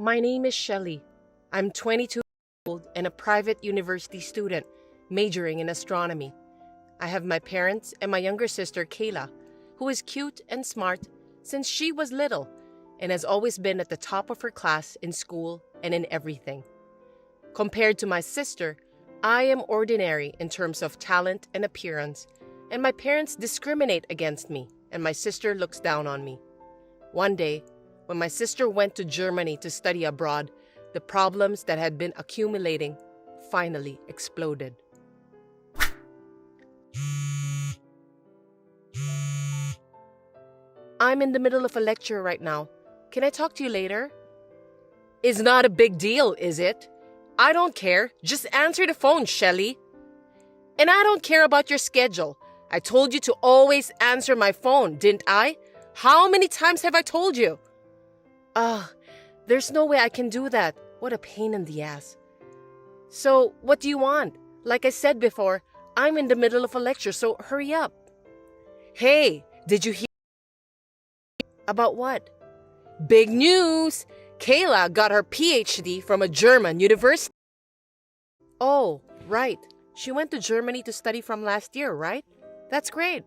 My name is Shelley. I'm 22 years old and a private university student majoring in astronomy. I have my parents and my younger sister Kayla, who is cute and smart since she was little and has always been at the top of her class in school and in everything. Compared to my sister, I am ordinary in terms of talent and appearance, and my parents discriminate against me, and my sister looks down on me. One day, when my sister went to Germany to study abroad, the problems that had been accumulating finally exploded. I'm in the middle of a lecture right now. Can I talk to you later? It's not a big deal, is it? I don't care. Just answer the phone, Shelley. And I don't care about your schedule. I told you to always answer my phone, didn't I? How many times have I told you? There's no way I can do that. What a pain in the ass. So, what do you want? Like I said before, I'm in the middle of a lecture, so hurry up. Hey, did you hear? About what? Big news! Kayla got her PhD from a German university. Oh, right. She went to Germany to study from last year, right? That's great.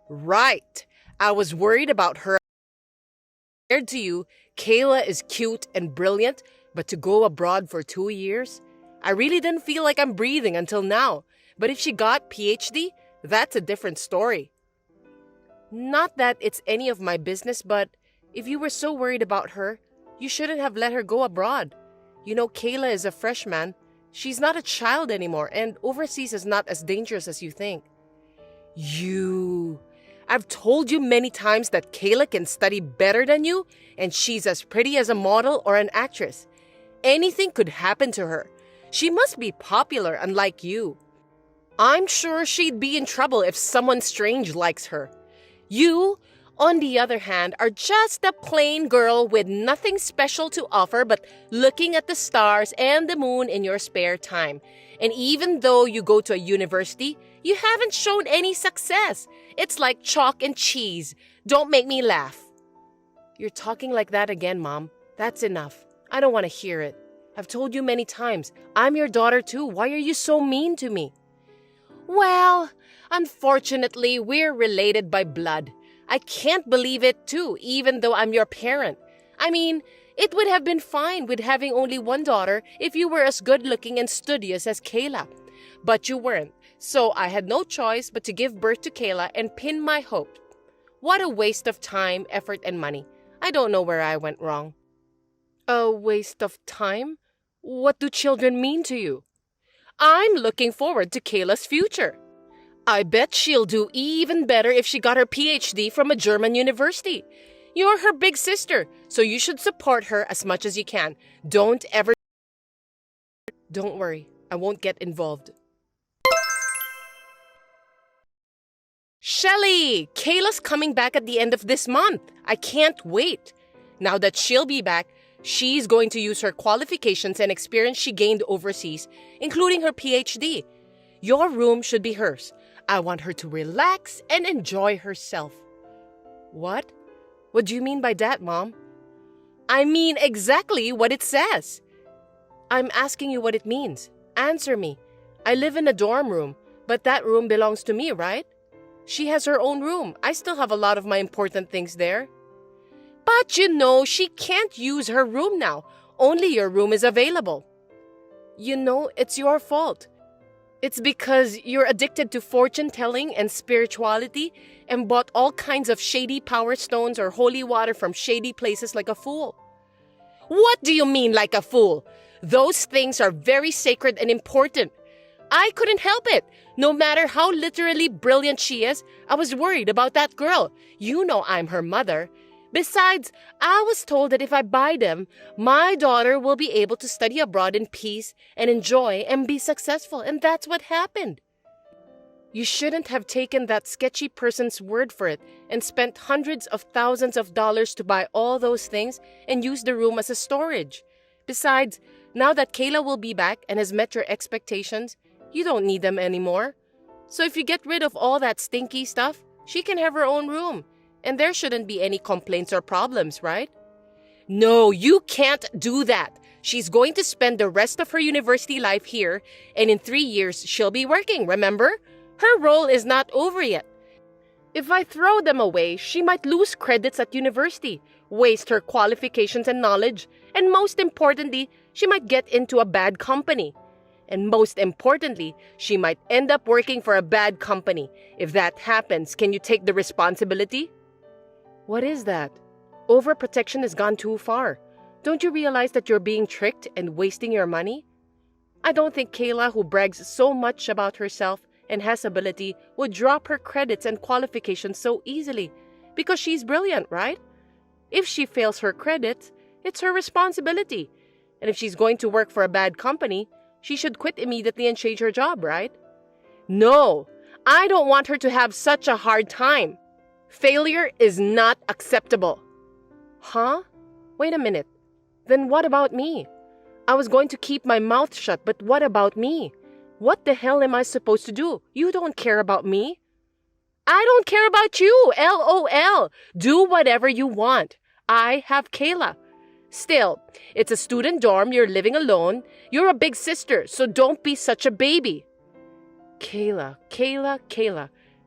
Right. I was worried about her. Compared to you, Kayla is cute and brilliant, but to go abroad for 2 years? I really didn't feel like I'm breathing until now. But if she got PhD, that's a different story. Not that it's any of my business, but if you were so worried about her, you shouldn't have let her go abroad. You know, Kayla is a freshman. She's not a child anymore, and overseas is not as dangerous as you think. I've told you many times that Kayla can study better than you, and she's as pretty as a model or an actress. Anything could happen to her. She must be popular, unlike you. I'm sure she'd be in trouble if someone strange likes her. You, on the other hand, are just a plain girl with nothing special to offer but looking at the stars and the moon in your spare time. And even though you go to a university, you haven't shown any success. It's like chalk and cheese. Don't make me laugh. You're talking like that again, Mom. That's enough. I don't want to hear it. I've told you many times, I'm your daughter too. Why are you so mean to me? Well, unfortunately, we're related by blood. I can't believe it too, even though I'm your parent. I mean, it would have been fine with having only one daughter if you were as good-looking and studious as Kayla. But you weren't, so I had no choice but to give birth to Kayla and pin my hope. What a waste of time, effort, and money. I don't know where I went wrong. A waste of time? What do children mean to you? I'm looking forward to Kayla's future. I bet she'll do even better if she got her PhD from a German university. You're her big sister, so you should support her as much as you can. Don't worry, I won't get involved. Shelley! Kayla's coming back at the end of this month. I can't wait. Now that she'll be back, she's going to use her qualifications and experience she gained overseas, including her PhD. Your room should be hers. I want her to relax and enjoy herself. What? What do you mean by that, Mom? I mean exactly what it says. I'm asking you what it means. Answer me. I live in a dorm room, but that room belongs to me, right? She has her own room. I still have a lot of my important things there. But you know, she can't use her room now. Only your room is available. You know, it's your fault. It's because you're addicted to fortune-telling and spirituality and bought all kinds of shady power stones or holy water from shady places like a fool. What do you mean like a fool? Those things are very sacred and important. I couldn't help it. No matter how literally brilliant she is, I was worried about that girl. You know I'm her mother. Besides, I was told that if I buy them, my daughter will be able to study abroad in peace and enjoy and be successful, and that's what happened. You shouldn't have taken that sketchy person's word for it and spent hundreds of thousands of dollars to buy all those things and use the room as a storage. Besides, now that Kayla will be back and has met your expectations, you don't need them anymore. So if you get rid of all that stinky stuff, she can have her own room. And there shouldn't be any complaints or problems, right? No, you can't do that. She's going to spend the rest of her university life here, and in 3 years, she'll be working, remember? Her role is not over yet. If I throw them away, she might lose credits at university, waste her qualifications and knowledge, and most importantly, she might get into a bad company. And most importantly, she might end up working for a bad company. If that happens, can you take the responsibility? What is that? Overprotection has gone too far. Don't you realize that you're being tricked and wasting your money? I don't think Kayla, who brags so much about herself and has ability, would drop her credits and qualifications so easily, because she's brilliant, right? If she fails her credits, it's her responsibility. And if she's going to work for a bad company, she should quit immediately and change her job, right? No, I don't want her to have such a hard time. Failure is not acceptable. Huh? Wait a minute. Then what about me? I was going to keep my mouth shut, but what about me? What the hell am I supposed to do? You don't care about me. I don't care about you, LOL. Do whatever you want. I have Kayla. Still, it's a student dorm, you're living alone. You're a big sister, so don't be such a baby. Kayla.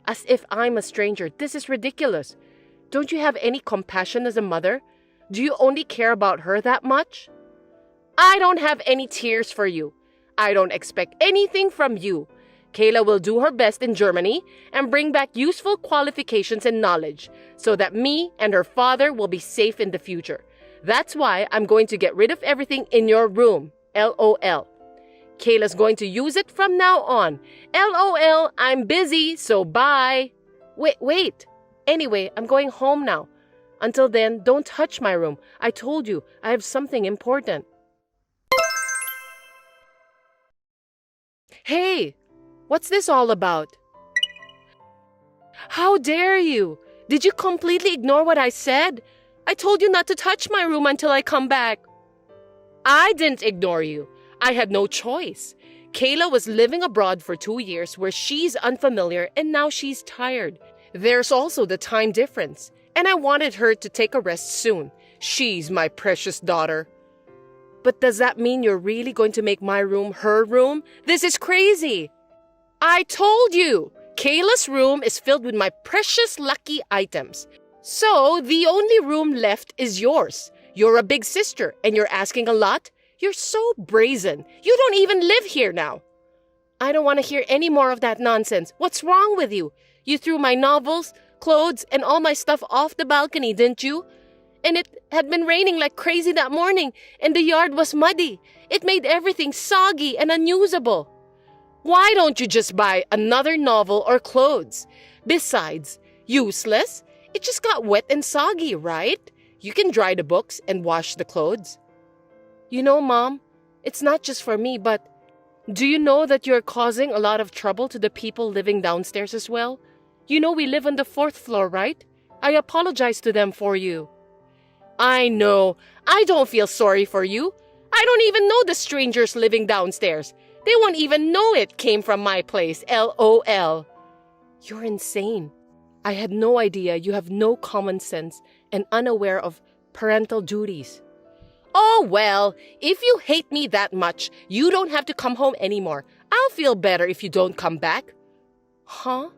As if I'm a stranger. This is ridiculous. Don't you have any compassion as a mother? Do you only care about her that much? I don't have any tears for you. I don't expect anything from you. Kayla will do her best in Germany and bring back useful qualifications and knowledge so that me and her father will be safe in the future. That's why I'm going to get rid of everything in your room. LOL. Kayla's going to use it from now on. LOL, I'm busy, so bye. Wait. Anyway, I'm going home now. Until then, don't touch my room. I told you, I have something important. Hey, what's this all about? How dare you? Did you completely ignore what I said? I told you not to touch my room until I come back. I didn't ignore you. I had no choice. Kayla was living abroad for 2 years where she's unfamiliar and now she's tired. There's also the time difference, and I wanted her to take a rest soon. She's my precious daughter. But does that mean you're really going to make my room her room? This is crazy. I told you, Kayla's room is filled with my precious lucky items. So the only room left is yours. You're a big sister and you're asking a lot. You're so brazen. You don't even live here now. I don't want to hear any more of that nonsense. What's wrong with you? You threw my novels, clothes, and all my stuff off the balcony, didn't you? And it had been raining like crazy that morning, and the yard was muddy. It made everything soggy and unusable. Why don't you just buy another novel or clothes? Besides, useless? It just got wet and soggy, right? You can dry the books and wash the clothes. You know, Mom, it's not just for me, but do you know that you're causing a lot of trouble to the people living downstairs as well? You know we live on the 4th floor, right? I apologize to them for you. I know. I don't feel sorry for you. I don't even know the strangers living downstairs. They won't even know it came from my place, LOL. You're insane. I had no idea you have no common sense and unaware of parental duties. Oh, well, if you hate me that much, you don't have to come home anymore. I'll feel better if you don't come back. Huh?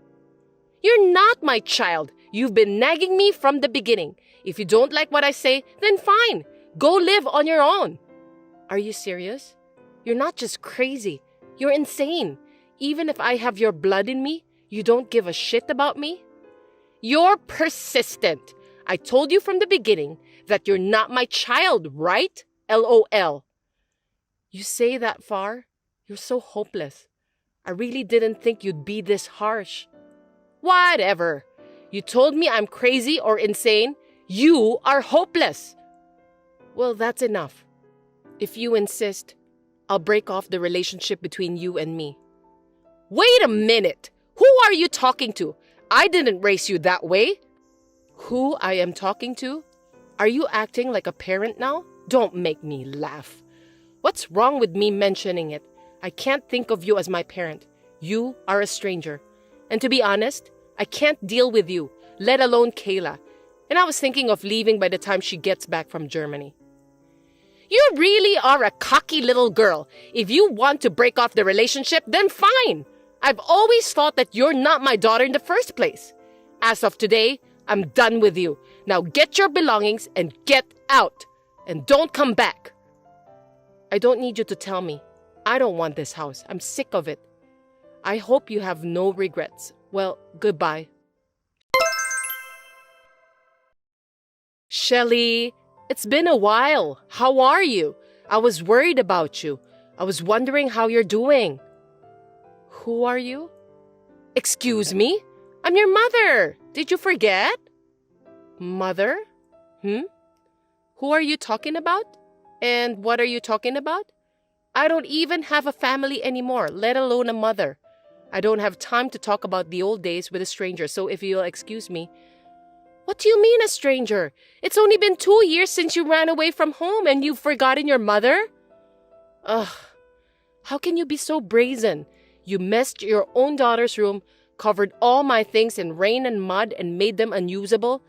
You're not my child. You've been nagging me from the beginning. If you don't like what I say, then fine. Go live on your own. Are you serious? You're not just crazy. You're insane. Even if I have your blood in me, you don't give a shit about me? You're persistent. I told you from the beginning that you're not my child, right? LOL. You say that far? You're so hopeless. I really didn't think you'd be this harsh. Whatever. You told me I'm crazy or insane. You are hopeless. Well, that's enough. If you insist, I'll break off the relationship between you and me. Wait a minute. Who are you talking to? I didn't raise you that way. Who I am talking to? Are you acting like a parent now? Don't make me laugh. What's wrong with me mentioning it? I can't think of you as my parent. You are a stranger. And to be honest, I can't deal with you, let alone Kayla. And I was thinking of leaving by the time she gets back from Germany. You really are a cocky little girl. If you want to break off the relationship, then fine. I've always thought that you're not my daughter in the first place. As of today, I'm done with you. Now get your belongings and get out. And don't come back. I don't need you to tell me. I don't want this house. I'm sick of it. I hope you have no regrets. Well, goodbye. Shelley, it's been a while. How are you? I was worried about you. I was wondering how you're doing. Who are you? Excuse me? I'm your mother. Did you forget? Mother? Who are you talking about? And what are you talking about? I don't even have a family anymore, let alone a mother. I don't have time to talk about the old days with a stranger, so if you'll excuse me. What do you mean a stranger? It's only been 2 years since you ran away from home and you've forgotten your mother? Ugh, how can you be so brazen? You messed your own daughter's room, covered all my things in rain and mud and made them unusable,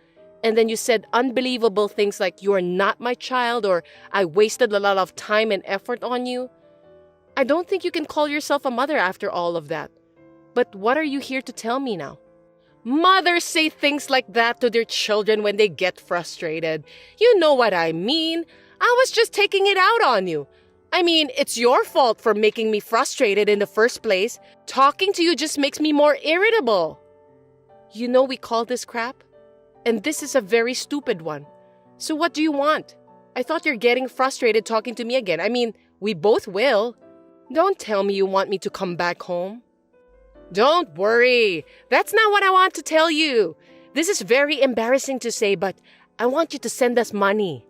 and then you said unbelievable things like you are not my child or I wasted a lot of time and effort on you. I don't think you can call yourself a mother after all of that. But what are you here to tell me now? Mothers say things like that to their children when they get frustrated. You know what I mean. I was just taking it out on you. I mean, it's your fault for making me frustrated in the first place. Talking to you just makes me more irritable. You know we call this crap? And this is a very stupid one. So what do you want? I thought you're getting frustrated talking to me again. I mean, we both will. Don't tell me you want me to come back home. Don't worry. That's not what I want to tell you. This is very embarrassing to say, but I want you to send us money.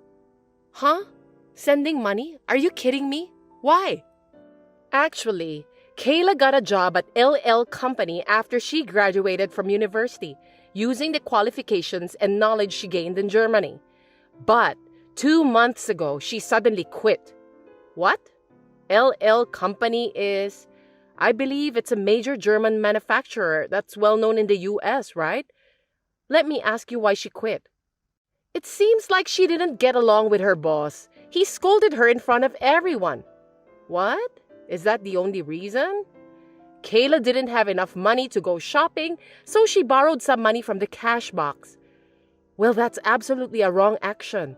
Huh? Sending money? Are you kidding me? Why? Actually, Kayla got a job at LL Company after she graduated from university, using the qualifications and knowledge she gained in Germany. But 2 months ago, she suddenly quit. What? LL Company is... I believe it's a major German manufacturer that's well known in the US, right? Let me ask you why she quit. It seems like she didn't get along with her boss. He scolded her in front of everyone. What? Is that the only reason? Kayla didn't have enough money to go shopping, so she borrowed some money from the cash box. Well, that's absolutely a wrong action.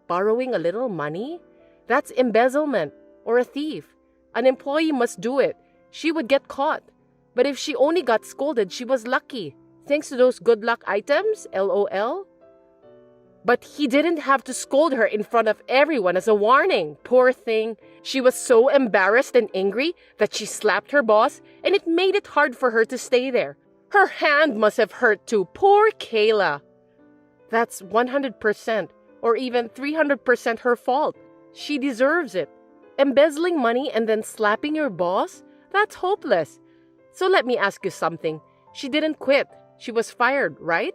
Borrowing a little money? That's embezzlement or a thief. An employee must do it. She would get caught. But if she only got scolded, she was lucky. Thanks to those good luck items, LOL. But he didn't have to scold her in front of everyone as a warning. Poor thing. She was so embarrassed and angry that she slapped her boss, and it made it hard for her to stay there. Her hand must have hurt too. Poor Kayla. That's 100% or even 300% her fault. She deserves it. Embezzling money and then slapping your boss? That's hopeless. So let me ask you something. She didn't quit. She was fired, right?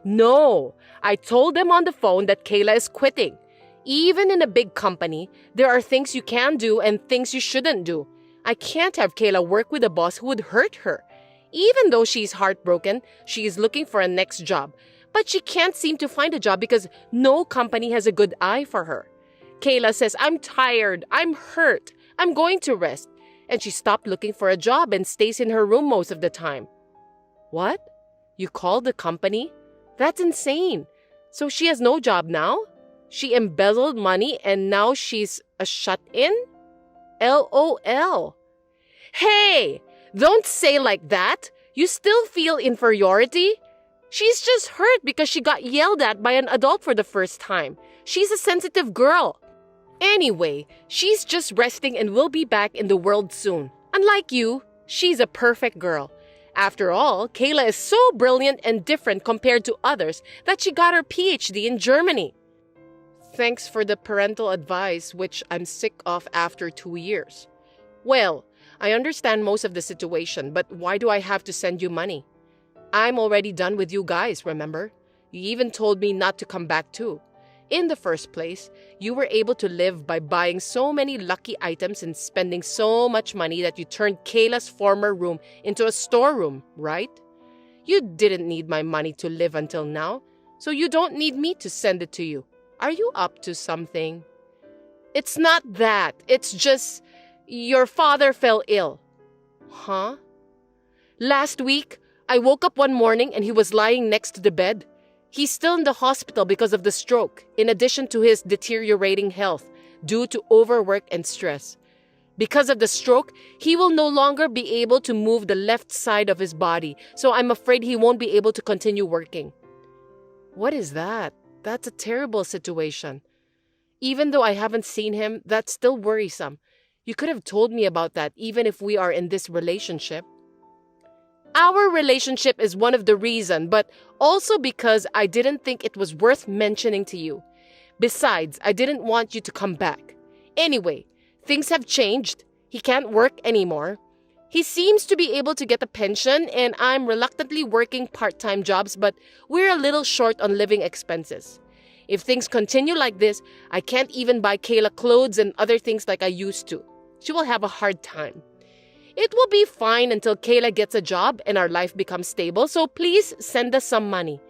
No. I told them on the phone that Kayla is quitting. Even in a big company, there are things you can do and things you shouldn't do. I can't have Kayla work with a boss who would hurt her. Even though she's heartbroken, she is looking for a next job. But she can't seem to find a job because no company has a good eye for her. Kayla says, I'm tired, I'm hurt, I'm going to rest. And she stopped looking for a job and stays in her room most of the time. What? You called the company? That's insane. So she has no job now? She embezzled money and now she's a shut-in? LOL. Hey, don't say like that. You still feel inferiority? She's just hurt because she got yelled at by an adult for the first time. She's a sensitive girl. Anyway, she's just resting and will be back in the world soon. Unlike you, she's a perfect girl. After all, Kayla is so brilliant and different compared to others that she got her PhD in Germany. Thanks for the parental advice, which I'm sick of after 2 years. Well, I understand most of the situation, but why do I have to send you money? I'm already done with you guys, remember? You even told me not to come back too. In the first place, you were able to live by buying so many lucky items and spending so much money that you turned Kayla's former room into a storeroom, right? You didn't need my money to live until now, so you don't need me to send it to you. Are you up to something? It's not that. It's just your father fell ill. Huh? Last week, I woke up one morning and he was lying next to the bed. He's still in the hospital because of the stroke, in addition to his deteriorating health due to overwork and stress. Because of the stroke, he will no longer be able to move the left side of his body, so I'm afraid he won't be able to continue working. What is that? That's a terrible situation. Even though I haven't seen him, that's still worrisome. You could have told me about that even if we are in this relationship. Our relationship is one of the reasons, but also because I didn't think it was worth mentioning to you. Besides, I didn't want you to come back. Anyway, things have changed. He can't work anymore. He seems to be able to get a pension, and I'm reluctantly working part-time jobs, but we're a little short on living expenses. If things continue like this, I can't even buy Kayla clothes and other things like I used to. She will have a hard time. It will be fine until Kayla gets a job and our life becomes stable, so please send us some money.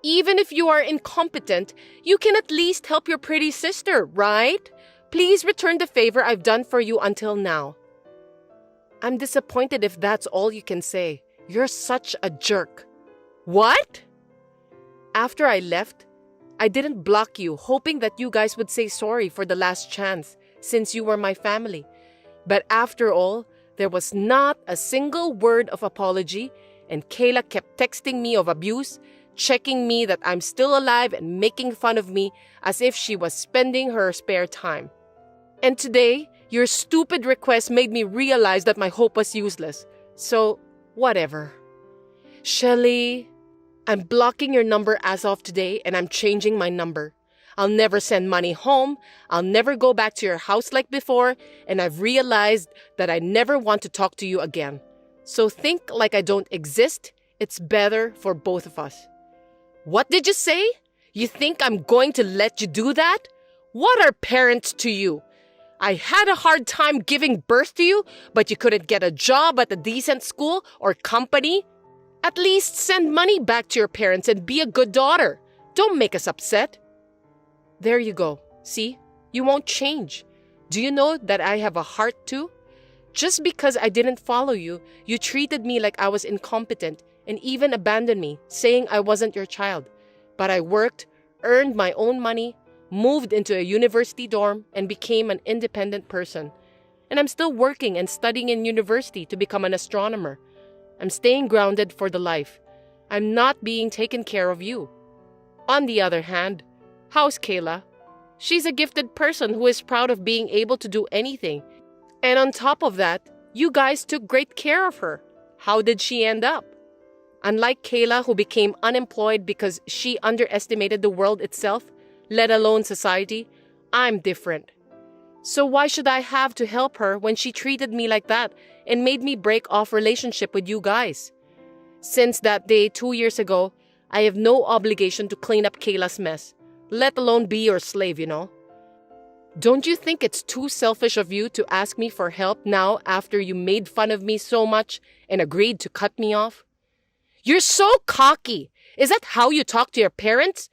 Even if you are incompetent, you can at least help your pretty sister, right? Please return the favor I've done for you until now. I'm disappointed if that's all you can say. You're such a jerk. What? After I left, I didn't block you, hoping that you guys would say sorry for the last chance, since you were my family. But after all, there was not a single word of apology, and Kayla kept texting me of abuse, checking me that I'm still alive and making fun of me as if she was spending her spare time. And today, your stupid request made me realize that my hope was useless. So, whatever. Shelley, I'm blocking your number as of today, and I'm changing my number. I'll never send money home, I'll never go back to your house like before, and I've realized that I never want to talk to you again. So think like I don't exist. It's better for both of us. What did you say? You think I'm going to let you do that? What are parents to you? I had a hard time giving birth to you, but you couldn't get a job at a decent school or company? At least send money back to your parents and be a good daughter. Don't make us upset. There you go. See? You won't change. Do you know that I have a heart too? Just because I didn't follow you, you treated me like I was incompetent and even abandoned me, saying I wasn't your child. But I worked, earned my own money, moved into a university dorm, and became an independent person. And I'm still working and studying in university to become an astronomer. I'm staying grounded for the life. I'm not being taken care of you. On the other hand, how's Kayla? She's a gifted person who is proud of being able to do anything. And on top of that, you guys took great care of her. How did she end up? Unlike Kayla, who became unemployed because she underestimated the world itself, let alone society, I'm different. So why should I have to help her when she treated me like that and made me break off relationship with you guys? Since that day 2 years ago, I have no obligation to clean up Kayla's mess, let alone be your slave, you know? Don't you think it's too selfish of you to ask me for help now after you made fun of me so much and agreed to cut me off? You're so cocky! Is that how you talk to your parents?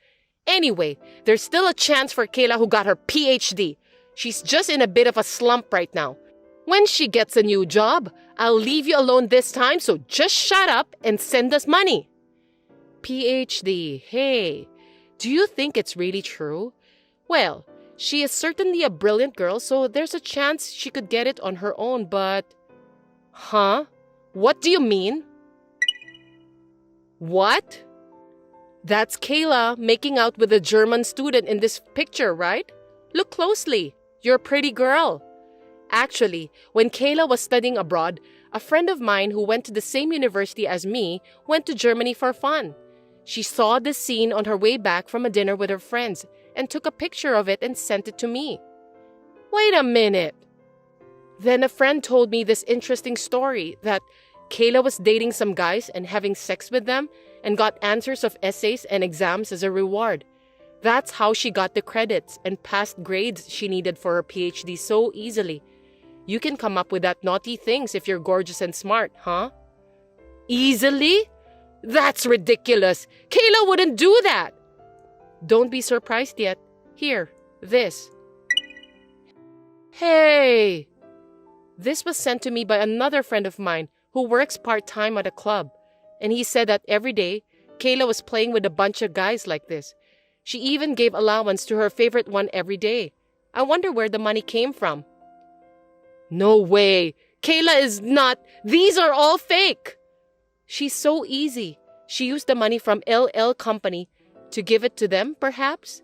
Anyway, there's still a chance for Kayla who got her PhD. She's just in a bit of a slump right now. When she gets a new job, I'll leave you alone this time, so just shut up and send us money. PhD, hey, do you think it's really true? Well, she is certainly a brilliant girl, so there's a chance she could get it on her own, but... Huh? What do you mean? What? That's Kayla making out with a German student in this picture, right? Look closely. You're a pretty girl. Actually, when Kayla was studying abroad, a friend of mine who went to the same university as me went to Germany for fun. She saw this scene on her way back from a dinner with her friends and took a picture of it and sent it to me. Wait a minute. Then a friend told me this interesting story that Kayla was dating some guys and having sex with them and got answers of essays and exams as a reward. That's how she got the credits and passed grades she needed for her PhD so easily. You can come up with that naughty things if you're gorgeous and smart, huh? Easily? That's ridiculous. Kayla wouldn't do that. Don't be surprised yet. Here, this. Hey! This was sent to me by another friend of mine who works part-time at a club. And he said that every day, Kayla was playing with a bunch of guys like this. She even gave allowance to her favorite one every day. I wonder where the money came from. No way! Kayla is not. These are all fake! She's so easy. She used the money from LL Company to give it to them, perhaps?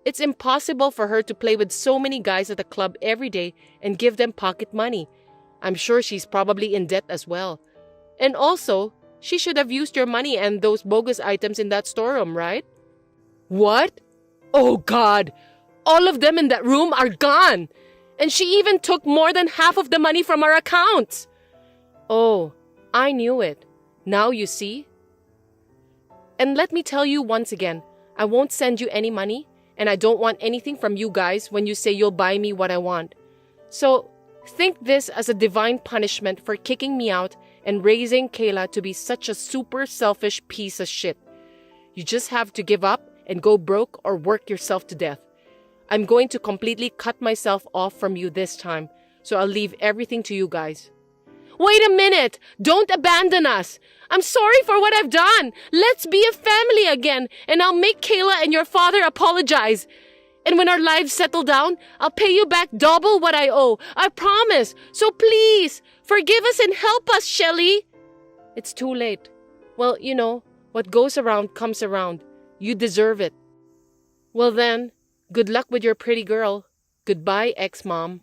It's impossible for her to play with so many guys at the club every day and give them pocket money. I'm sure she's probably in debt as well. And also, she should have used your money and those bogus items in that storeroom, right? What? Oh God! All of them in that room are gone! And she even took more than half of the money from our accounts! Oh, I knew it. Now you see? And let me tell you once again, I won't send you any money, and I don't want anything from you guys when you say you'll buy me what I want. So, think this as a divine punishment for kicking me out and raising Kayla to be such a super selfish piece of shit. You just have to give up and go broke or work yourself to death. I'm going to completely cut myself off from you this time, so I'll leave everything to you guys. Wait a minute! Don't abandon us! I'm sorry for what I've done! Let's be a family again, and I'll make Kayla and your father apologize. And when our lives settle down, I'll pay you back double what I owe. I promise! So please, forgive us and help us, Shelley! It's too late. Well, you know, what goes around comes around. You deserve it. Well then, good luck with your pretty girl. Goodbye, ex-mom.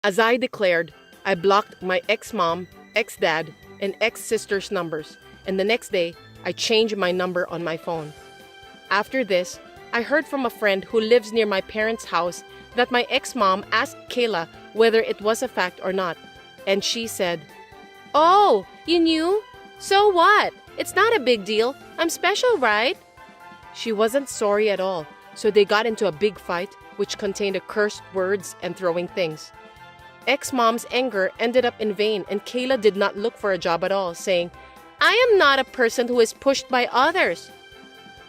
As I declared, I blocked my ex-mom, ex-dad, and ex-sister's numbers, and the next day, I changed my number on my phone. After this, I heard from a friend who lives near my parents' house that my ex-mom asked Kayla whether it was a fact or not, and she said, "Oh, you knew? So what? It's not a big deal. I'm special, right?" She wasn't sorry at all, so they got into a big fight, which contained cursed words and throwing things. Ex-mom's anger ended up in vain, and Kayla did not look for a job at all, saying, "I am not a person who is pushed by others."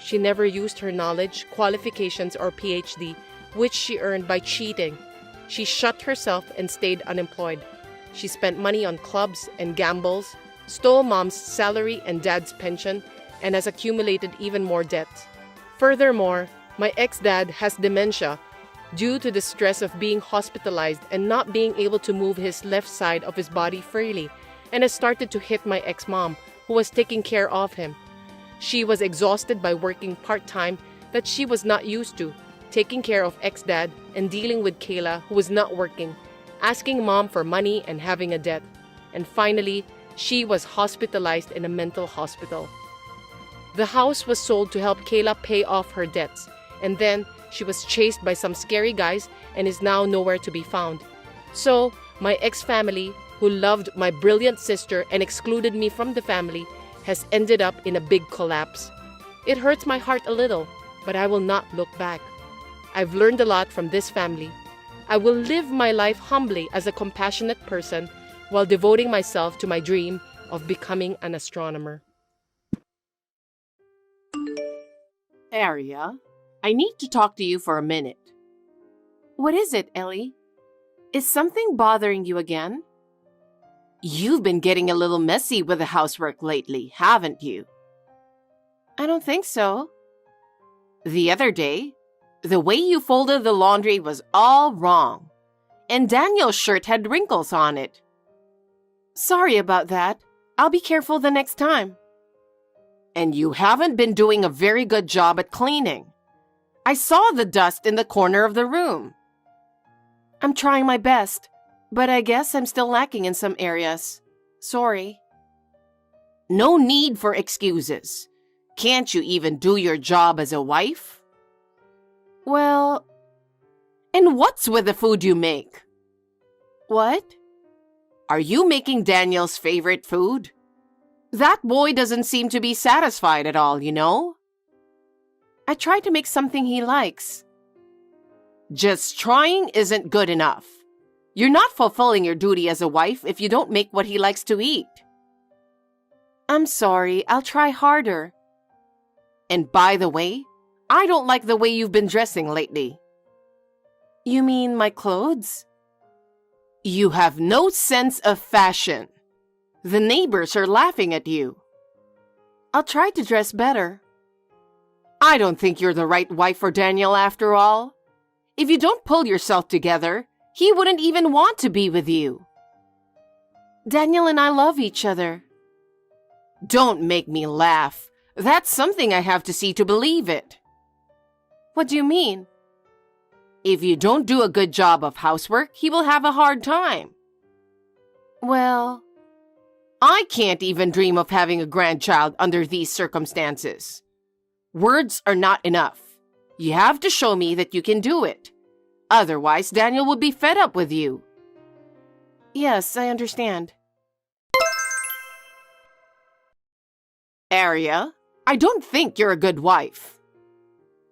She never used her knowledge, qualifications, or PhD, which she earned by cheating. She shut herself and stayed unemployed. She spent money on clubs and gambles, stole mom's salary and dad's pension, and has accumulated even more debts. Furthermore, my ex-dad has dementia due to the stress of being hospitalized and not being able to move his left side of his body freely, and has started to hit my ex-mom, who was taking care of him. She was exhausted by working part-time that she was not used to, taking care of ex-dad and dealing with Kayla, who was not working, asking mom for money and having a debt. And finally, she was hospitalized in a mental hospital. The house was sold to help Kayla pay off her debts, and then she was chased by some scary guys and is now nowhere to be found. So, my ex-family, who loved my brilliant sister and excluded me from the family, has ended up in a big collapse. It hurts my heart a little, but I will not look back. I've learned a lot from this family. I will live my life humbly as a compassionate person while devoting myself to my dream of becoming an astronomer. Ariel, I need to talk to you for a minute. What is it, Ellie? Is something bothering you again? You've been getting a little messy with the housework lately, haven't you? I don't think so. The other day, the way you folded the laundry was all wrong, and Daniel's shirt had wrinkles on it. Sorry about that. I'll be careful the next time. And you haven't been doing a very good job at cleaning. I saw the dust in the corner of the room. I'm trying my best, but I guess I'm still lacking in some areas. Sorry. No need for excuses. Can't you even do your job as a wife? Well... And what's with the food you make? What? Are you making Daniel's favorite food? That boy doesn't seem to be satisfied at all, you know? I try to make something he likes. Just trying isn't good enough. You're not fulfilling your duty as a wife if you don't make what he likes to eat. I'm sorry, I'll try harder. And by the way, I don't like the way you've been dressing lately. You mean my clothes? You have no sense of fashion. The neighbors are laughing at you. I'll try to dress better. I don't think you're the right wife for Daniel after all. If you don't pull yourself together, he wouldn't even want to be with you. Daniel and I love each other. Don't make me laugh. That's something I have to see to believe it. What do you mean? If you don't do a good job of housework, he will have a hard time. Well, I can't even dream of having a grandchild under these circumstances. Words are not enough. You have to show me that you can do it. Otherwise, Daniel will be fed up with you. Yes, I understand. Ariel, I don't think you're a good wife.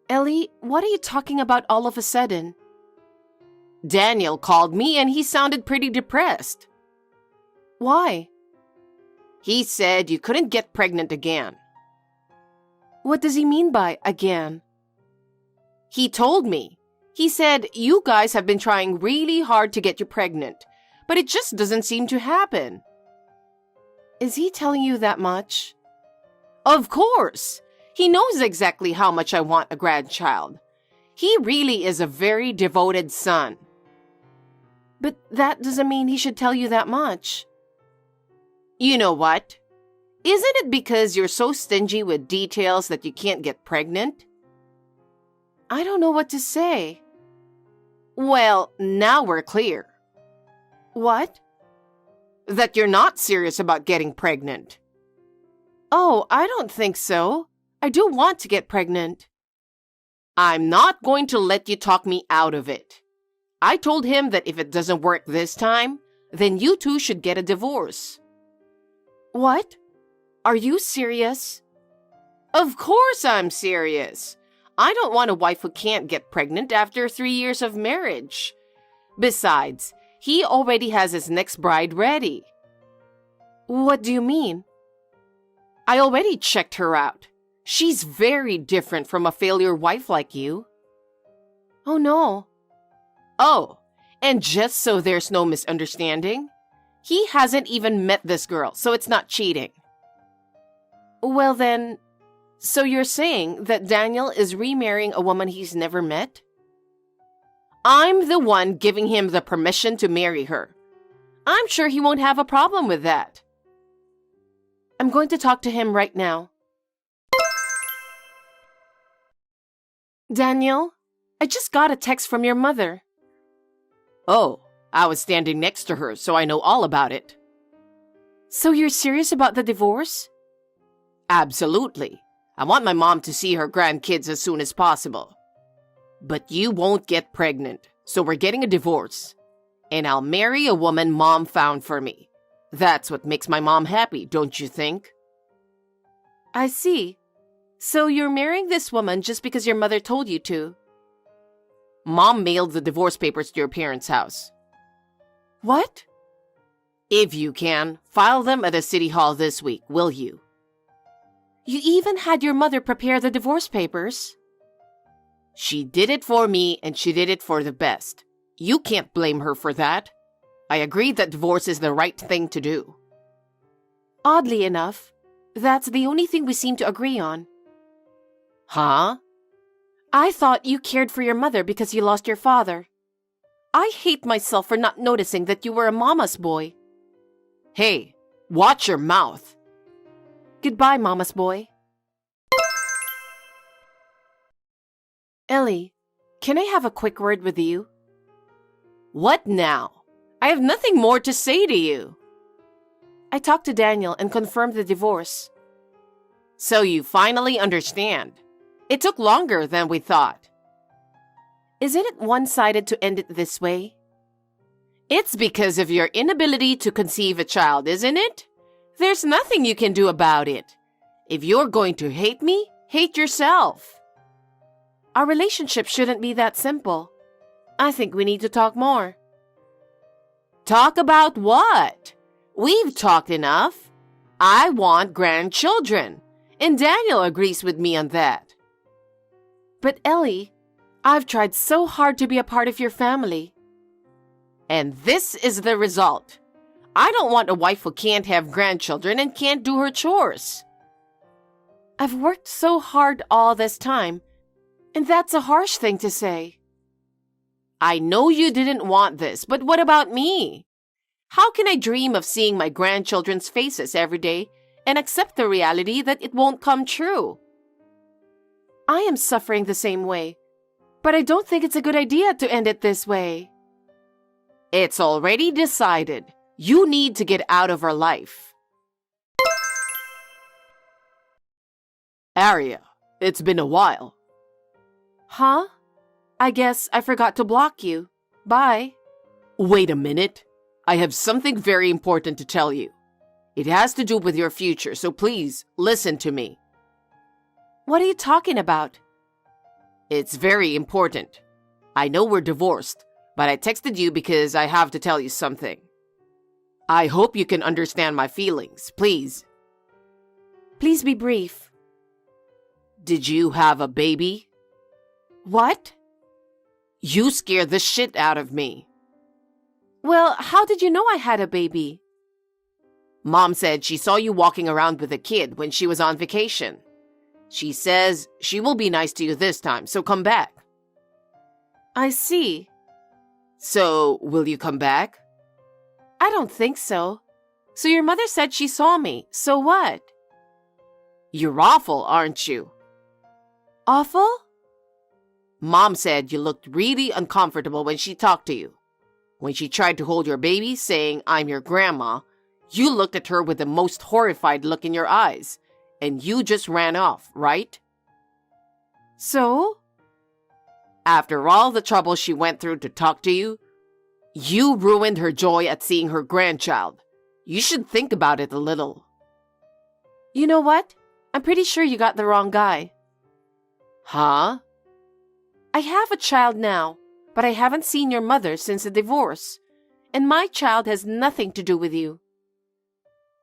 Ellie, what are you talking about all of a sudden? Daniel called me and he sounded pretty depressed. Why? He said you couldn't get pregnant again. What does he mean by again? He told me. He said you guys have been trying really hard to get you pregnant, but it just doesn't seem to happen. Is he telling you that much? Of course. He knows exactly how much I want a grandchild. He really is a very devoted son. But that doesn't mean he should tell you that much. You know what? Isn't it because you're so stingy with details that you can't get pregnant? I don't know what to say. Well, now we're clear. What? That you're not serious about getting pregnant. Oh, I don't think so. I do want to get pregnant. I'm not going to let you talk me out of it. I told him that if it doesn't work this time, then you two should get a divorce. What? Are you serious? Of course I'm serious. I don't want a wife who can't get pregnant after 3 years of marriage. Besides, he already has his next bride ready. What do you mean? I already checked her out. She's very different from a failure wife like you. Oh no. Oh, and just so there's no misunderstanding, he hasn't even met this girl, so it's not cheating. Well then, so you're saying that Daniel is remarrying a woman he's never met? I'm the one giving him the permission to marry her. I'm sure he won't have a problem with that. I'm going to talk to him right now. Daniel, I just got a text from your mother. Oh, I was standing next to her, so I know all about it. So you're serious about the divorce? Absolutely. I want my mom to see her grandkids as soon as possible. But you won't get pregnant, so we're getting a divorce. And I'll marry a woman Mom found for me. That's what makes my mom happy, don't you think? I see. So you're marrying this woman just because your mother told you to? Mom mailed the divorce papers to your parents' house. What? If you can, file them at the city hall this week, will you? You even had your mother prepare the divorce papers? She did it for me, and she did it for the best. You can't blame her for that. I agree that divorce is the right thing to do. Oddly enough, that's the only thing we seem to agree on. Huh? I thought you cared for your mother because you lost your father. I hate myself for not noticing that you were a mama's boy. Hey, watch your mouth. Goodbye, mama's boy. Ellie, can I have a quick word with you? What now? I have nothing more to say to you. I talked to Daniel and confirmed the divorce. So you finally understand. It took longer than we thought. Isn't it one-sided to end it this way? It's because of your inability to conceive a child, isn't it? There's nothing you can do about it. If you're going to hate me, hate yourself. Our relationship shouldn't be that simple. I think we need to talk more. Talk about what? We've talked enough. I want grandchildren. And Daniel agrees with me on that. But Ellie, I've tried so hard to be a part of your family. And this is the result. I don't want a wife who can't have grandchildren and can't do her chores. I've worked so hard all this time, and that's a harsh thing to say. I know you didn't want this, but what about me? How can I dream of seeing my grandchildren's faces every day and accept the reality that it won't come true? I am suffering the same way, but I don't think it's a good idea to end it this way. It's already decided. You need to get out of her life. Ariel, it's been a while. Huh? I guess I forgot to block you. Bye. Wait a minute. I have something very important to tell you. It has to do with your future, so please listen to me. What are you talking about? It's very important. I know we're divorced, but I texted you because I have to tell you something. I hope you can understand my feelings, please. Please be brief. Did you have a baby? What? You scared the shit out of me. Well, how did you know I had a baby? Mom said she saw you walking around with a kid when she was on vacation. She says she will be nice to you this time, so come back. I see. So, will you come back? I don't think so. So your mother said she saw me, so what? You're awful, aren't you? Awful? Mom said you looked really uncomfortable when she talked to you. When she tried to hold your baby, saying, "I'm your grandma," you looked at her with the most horrified look in your eyes, and you just ran off, right? So? After all the trouble she went through to talk to you, you ruined her joy at seeing her grandchild. You should think about it a little. You know what? I'm pretty sure you got the wrong guy. Huh? I have a child now, but I haven't seen your mother since the divorce, and my child has nothing to do with you.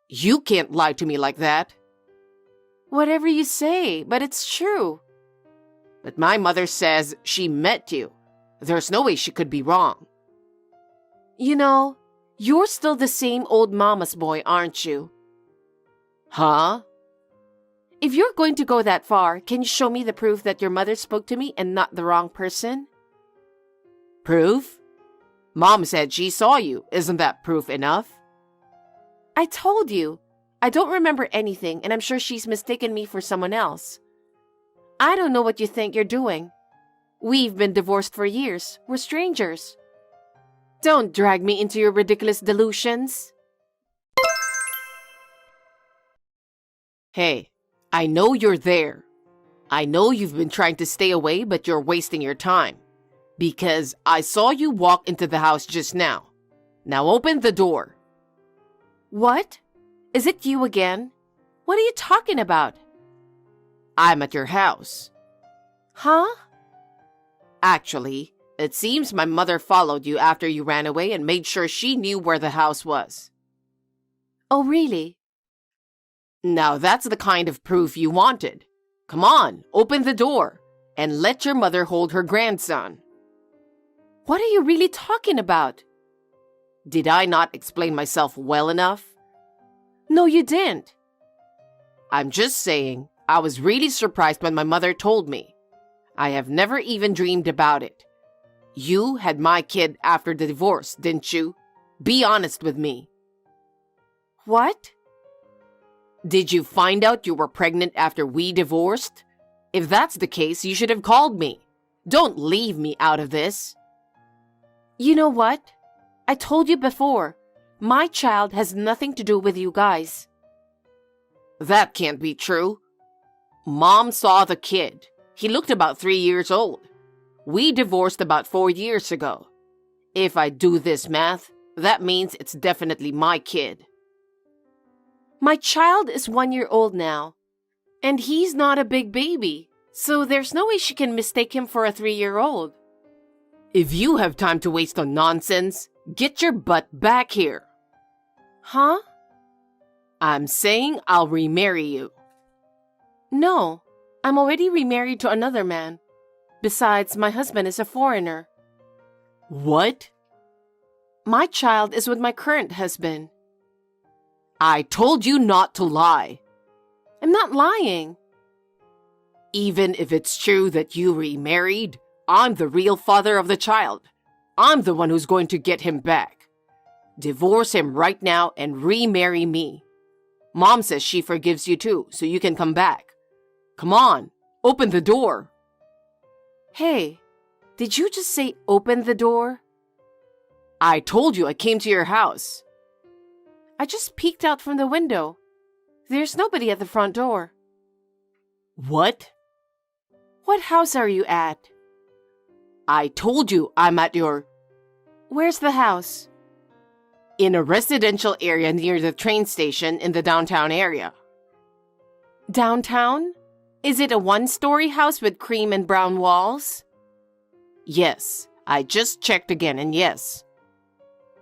You can't lie to me like that. Whatever you say, but it's true. But my mother says she met you. There's no way she could be wrong. You know, you're still the same old mama's boy, aren't you? Huh? If you're going to go that far, can you show me the proof that your mother spoke to me and not the wrong person? Proof? Mom said she saw you. Isn't that proof enough? I told you. I don't remember anything, and I'm sure she's mistaken me for someone else. I don't know what you think you're doing. We've been divorced for years. We're strangers. Don't drag me into your ridiculous delusions. Hey, I know you're there. I know you've been trying to stay away, but you're wasting your time. Because I saw you walk into the house just now. Now open the door. What? Is it you again? What are you talking about? I'm at your house. Huh? Actually, it seems my mother followed you after you ran away and made sure she knew where the house was. Oh, really? Now that's the kind of proof you wanted. Come on, open the door and let your mother hold her grandson. What are you really talking about? Did I not explain myself well enough? No, you didn't. I'm just saying, I was really surprised when my mother told me. I have never even dreamed about it. You had my kid after the divorce, didn't you? Be honest with me. What? Did you find out you were pregnant after we divorced? If that's the case, you should have called me. Don't leave me out of this. You know what? I told you before. My child has nothing to do with you guys. That can't be true. Mom saw the kid. He looked about 3 years old. We divorced about 4 years ago. If I do this math, that means it's definitely my kid. My child is 1 year old now, and he's not a big baby, so there's no way she can mistake him for a 3-year-old. If you have time to waste on nonsense, get your butt back here. Huh? I'm saying I'll remarry you. No, I'm already remarried to another man. Besides, my husband is a foreigner. What? My child is with my current husband. I told you not to lie. I'm not lying. Even if it's true that you remarried, I'm the real father of the child. I'm the one who's going to get him back. Divorce him right now and remarry me. Mom says she forgives you too, so you can come back. Come on, open the door. Hey, did you just say open the door? I told you I came to your house. I just peeked out from the window. There's nobody at the front door. What? What house are you at? I told you I'm at your... Where's the house? In a residential area near the train station in the downtown area. Downtown? Is it a one-story house with cream and brown walls? Yes, I just checked again and yes.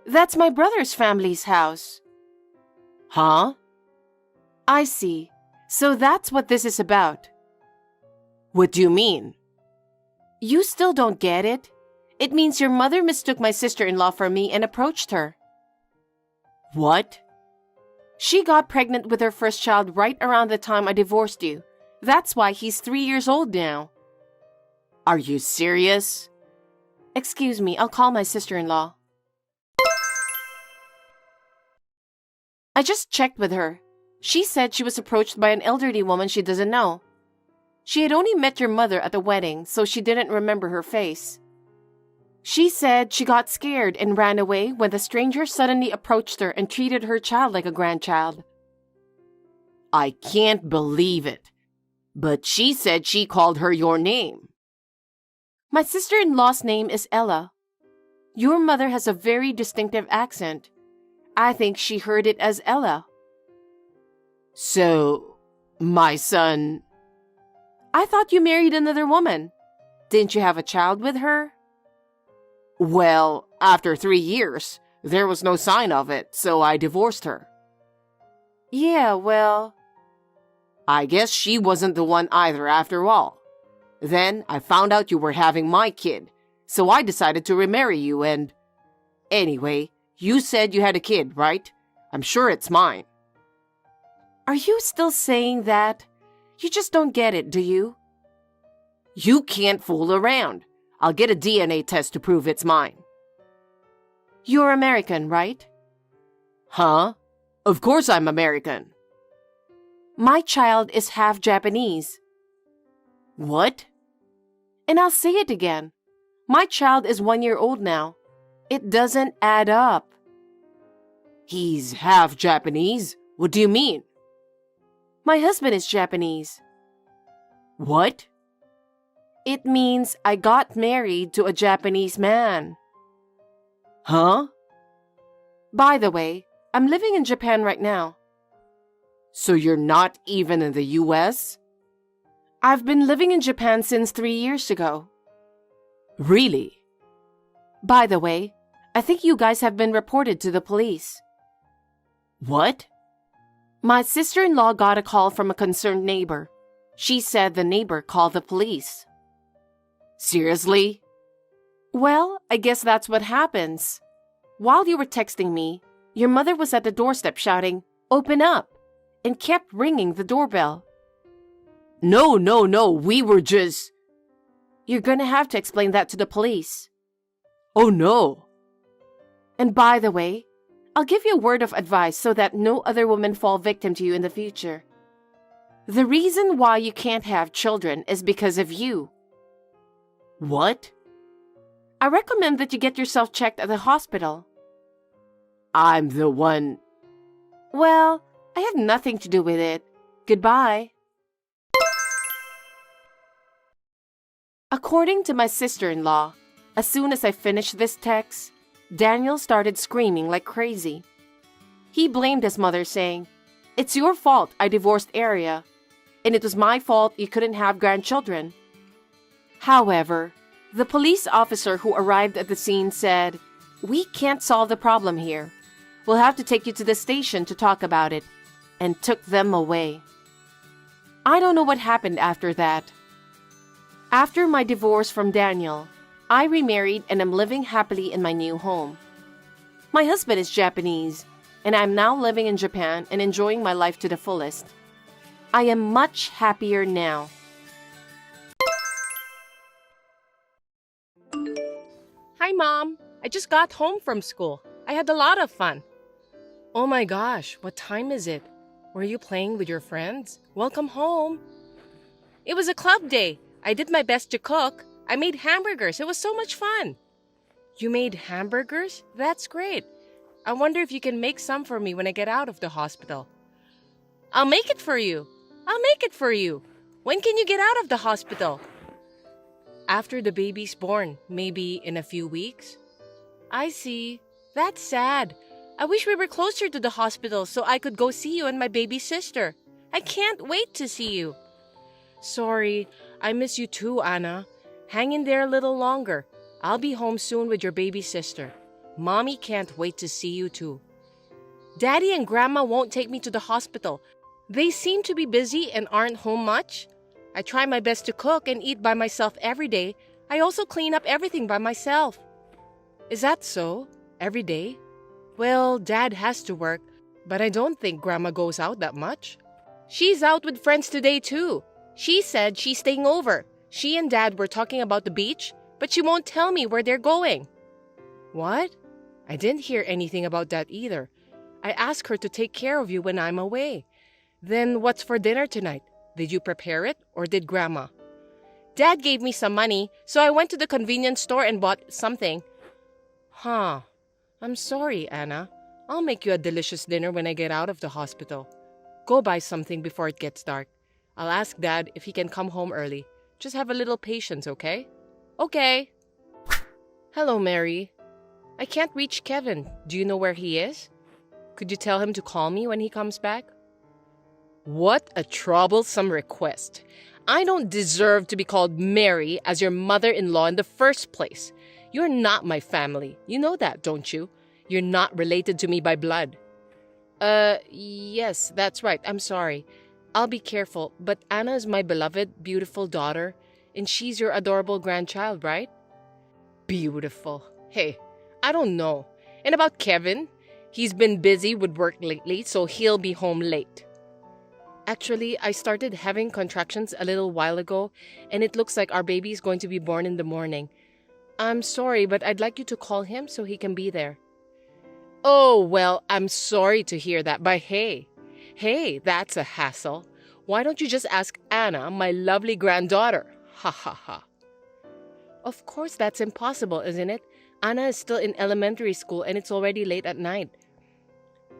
That's my brother's family's house. Huh? I see. So that's what this is about. What do you mean? You still don't get it? It means your mother mistook my sister-in-law for me and approached her. What? She got pregnant with her first child right around the time I divorced you. That's why he's 3 years old now. Are you serious? Excuse me, I'll call my sister-in-law. I just checked with her. She said she was approached by an elderly woman she doesn't know. She had only met your mother at the wedding, so she didn't remember her face. She said she got scared and ran away when the stranger suddenly approached her and treated her child like a grandchild. I can't believe it. But she said she called her your name. My sister-in-law's name is Ella. Your mother has a very distinctive accent. I think she heard it as Ella. So, my son... I thought you married another woman. Didn't you have a child with her? Well, after 3 years, there was no sign of it, so I divorced her. Yeah, well... I guess she wasn't the one either after all. Then I found out you were having my kid, so I decided to remarry you and... Anyway, you said you had a kid, right? I'm sure it's mine. Are you still saying that? You just don't get it, do you? You can't fool around. I'll get a DNA test to prove it's mine. You're American, right? Huh? Of course I'm American. My child is half Japanese. What? And I'll say it again. My child is 1 year old now. It doesn't add up. He's half Japanese? What do you mean? My husband is Japanese. What? It means I got married to a Japanese man. Huh? By the way, I'm living in Japan right now. So you're not even in the US? I've been living in Japan since 3 years ago. Really? By the way, I think you guys have been reported to the police. What? My sister-in-law got a call from a concerned neighbor. She said the neighbor called the police. Seriously? Well, I guess that's what happens. While you were texting me, your mother was at the doorstep shouting, "Open up," and kept ringing the doorbell. No, we were just... You're gonna have to explain that to the police. Oh no. And by the way, I'll give you a word of advice so that no other women fall victim to you in the future. The reason why you can't have children is because of you. What? I recommend that you get yourself checked at the hospital. I'm the one... Well, I have nothing to do with it. Goodbye. According to my sister-in-law, as soon as I finished this text, Daniel started screaming like crazy. He blamed his mother, saying, "It's your fault I divorced Ariel, and it was my fault you couldn't have grandchildren." However, the police officer who arrived at the scene said, "We can't solve the problem here. We'll have to take you to the station to talk about it," and took them away. I don't know what happened after that. After my divorce from Daniel, I remarried and am living happily in my new home. My husband is Japanese, and I'm now living in Japan and enjoying my life to the fullest. I am much happier now. Hi, Mom. I just got home from school. I had a lot of fun. Oh my gosh, what time is it? Were you playing with your friends? Welcome home. It was a club day. I did my best to cook. I made hamburgers. It was so much fun. You made hamburgers? That's great. I wonder if you can make some for me when I get out of the hospital. I'll make it for you. I'll make it for you. When can you get out of the hospital? After the baby's born, maybe in a few weeks. I see. That's sad. I wish we were closer to the hospital so I could go see you and my baby sister. I can't wait to see you. Sorry, I miss you too, Anna. Hang in there a little longer. I'll be home soon with your baby sister. Mommy can't wait to see you too. Daddy and Grandma won't take me to the hospital. They seem to be busy and aren't home much. I try my best to cook and eat by myself every day. I also clean up everything by myself. Is that so? Every day? Well, Dad has to work, but I don't think Grandma goes out that much. She's out with friends today too. She said she's staying over. She and Dad were talking about the beach, but she won't tell me where they're going. What? I didn't hear anything about that either. I asked her to take care of you when I'm away. Then what's for dinner tonight? Did you prepare it or did Grandma? Dad gave me some money, so I went to the convenience store and bought something. Huh. I'm sorry, Anna. I'll make you a delicious dinner when I get out of the hospital. Go buy something before it gets dark. I'll ask Dad if he can come home early. Just have a little patience, okay? Okay. Hello, Mary. I can't reach Kevin. Do you know where he is? Could you tell him to call me when he comes back? What a troublesome request. I don't deserve to be called Mary as your mother-in-law in the first place. You're not my family. You know that, don't you? You're not related to me by blood. Yes, that's right. I'm sorry. I'll be careful, but Anna is my beloved, beautiful daughter, and she's your adorable grandchild, right? Beautiful. Hey, I don't know. And about Kevin? He's been busy with work lately, so he'll be home late. Actually, I started having contractions a little while ago, and it looks like our baby is going to be born in the morning. I'm sorry, but I'd like you to call him so he can be there. Oh, well, I'm sorry to hear that, but hey, that's a hassle. Why don't you just ask Anna, my lovely granddaughter? Ha ha ha. Of course, that's impossible, isn't it? Anna is still in elementary school and it's already late at night.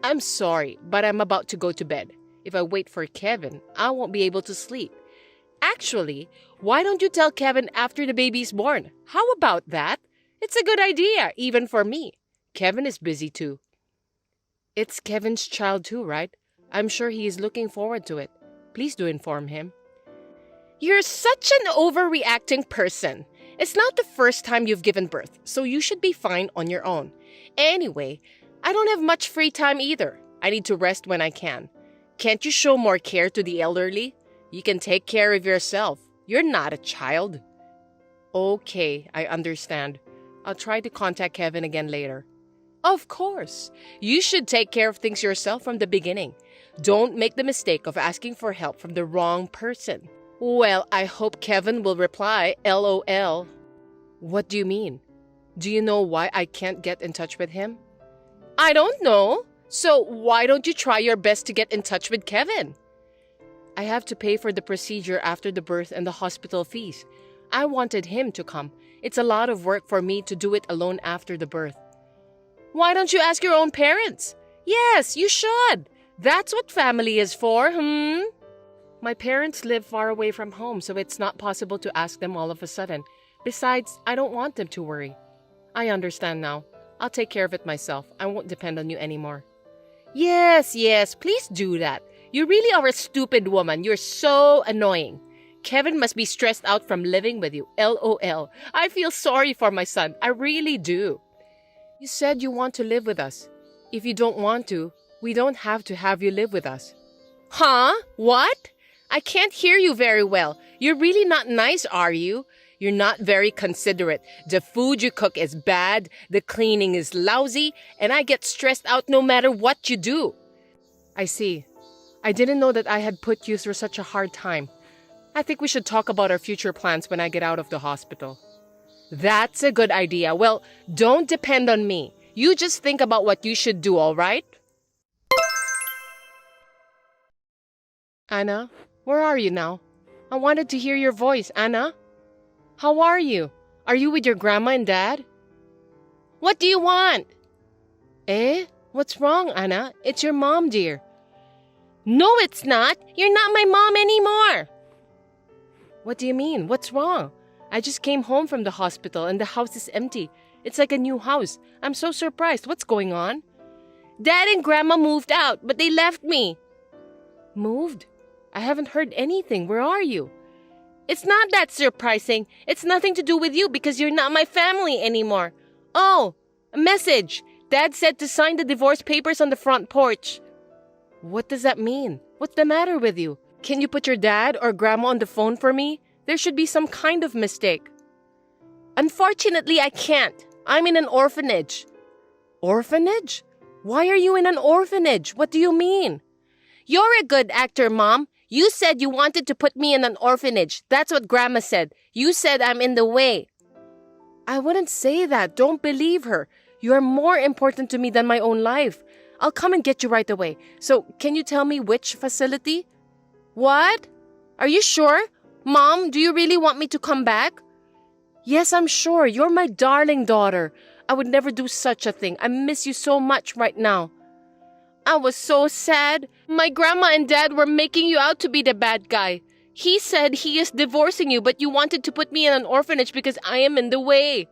I'm sorry, but I'm about to go to bed. If I wait for Kevin, I won't be able to sleep. Actually, why don't you tell Kevin after the baby's born? How about that? It's a good idea, even for me. Kevin is busy too. It's Kevin's child too, right? I'm sure he is looking forward to it. Please do inform him. You're such an overreacting person. It's not the first time you've given birth, so you should be fine on your own. Anyway, I don't have much free time either. I need to rest when I can. Can't you show more care to the elderly? You can take care of yourself. You're not a child. Okay, I understand. I'll try to contact Kevin again later. Of course. You should take care of things yourself from the beginning. Don't make the mistake of asking for help from the wrong person. Well, I hope Kevin will reply, LOL. What do you mean? Do you know why I can't get in touch with him? I don't know. So why don't you try your best to get in touch with Kevin? I have to pay for the procedure after the birth and the hospital fees. I wanted him to come. It's a lot of work for me to do it alone after the birth. Why don't you ask your own parents? Yes, you should. That's what family is for, My parents live far away from home, so it's not possible to ask them all of a sudden. Besides, I don't want them to worry. I understand now. I'll take care of it myself. I won't depend on you anymore. Yes, please do that. You really are a stupid woman. You're so annoying. Kevin must be stressed out from living with you. LOL. I feel sorry for my son. I really do. You said you want to live with us. If you don't want to, we don't have to have you live with us. Huh? What? I can't hear you very well. You're really not nice, are you? You're not very considerate. The food you cook is bad, the cleaning is lousy, and I get stressed out no matter what you do. I see. I didn't know that I had put you through such a hard time. I think we should talk about our future plans when I get out of the hospital. That's a good idea. Well, don't depend on me. You just think about what you should do, all right? Anna, where are you now? I wanted to hear your voice, Anna. How are you? Are you with your grandma and dad? What do you want? Eh? What's wrong, Anna? It's your mom, dear. No, it's not. You're not my mom anymore. What do you mean? What's wrong? I just came home from the hospital and the house is empty. It's like a new house. I'm so surprised. What's going on? Dad and Grandma moved out, but they left me. Moved? I haven't heard anything. Where are you? It's not that surprising. It's nothing to do with you because you're not my family anymore. Oh, a message. Dad said to sign the divorce papers on the front porch. What does that mean? What's the matter with you? Can you put your dad or grandma on the phone for me? There should be some kind of mistake. Unfortunately, I can't. I'm in an orphanage. Orphanage? Why are you in an orphanage? What do you mean? You're a good actor, Mom. You said you wanted to put me in an orphanage. That's what Grandma said. You said I'm in the way. I wouldn't say that. Don't believe her. You are more important to me than my own life. I'll come and get you right away. So, can you tell me which facility? What? Are you sure? Mom, do you really want me to come back? Yes, I'm sure. You're my darling daughter. I would never do such a thing. I miss you so much right now. I was so sad. My grandma and dad were making you out to be the bad guy. He said he is divorcing you, but you wanted to put me in an orphanage because I am in the way.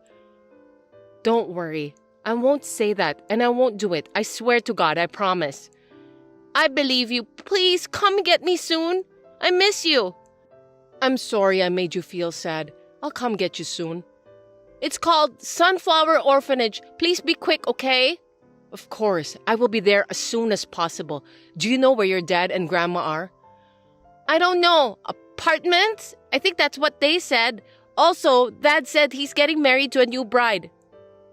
Don't worry. I won't say that, and I won't do it. I swear to God, I promise. I believe you. Please come get me soon. I miss you. I'm sorry I made you feel sad. I'll come get you soon. It's called Sunflower Orphanage. Please be quick, okay? Of course, I will be there as soon as possible. Do you know where your dad and grandma are? I don't know. Apartments? I think that's what they said. Also, Dad said he's getting married to a new bride.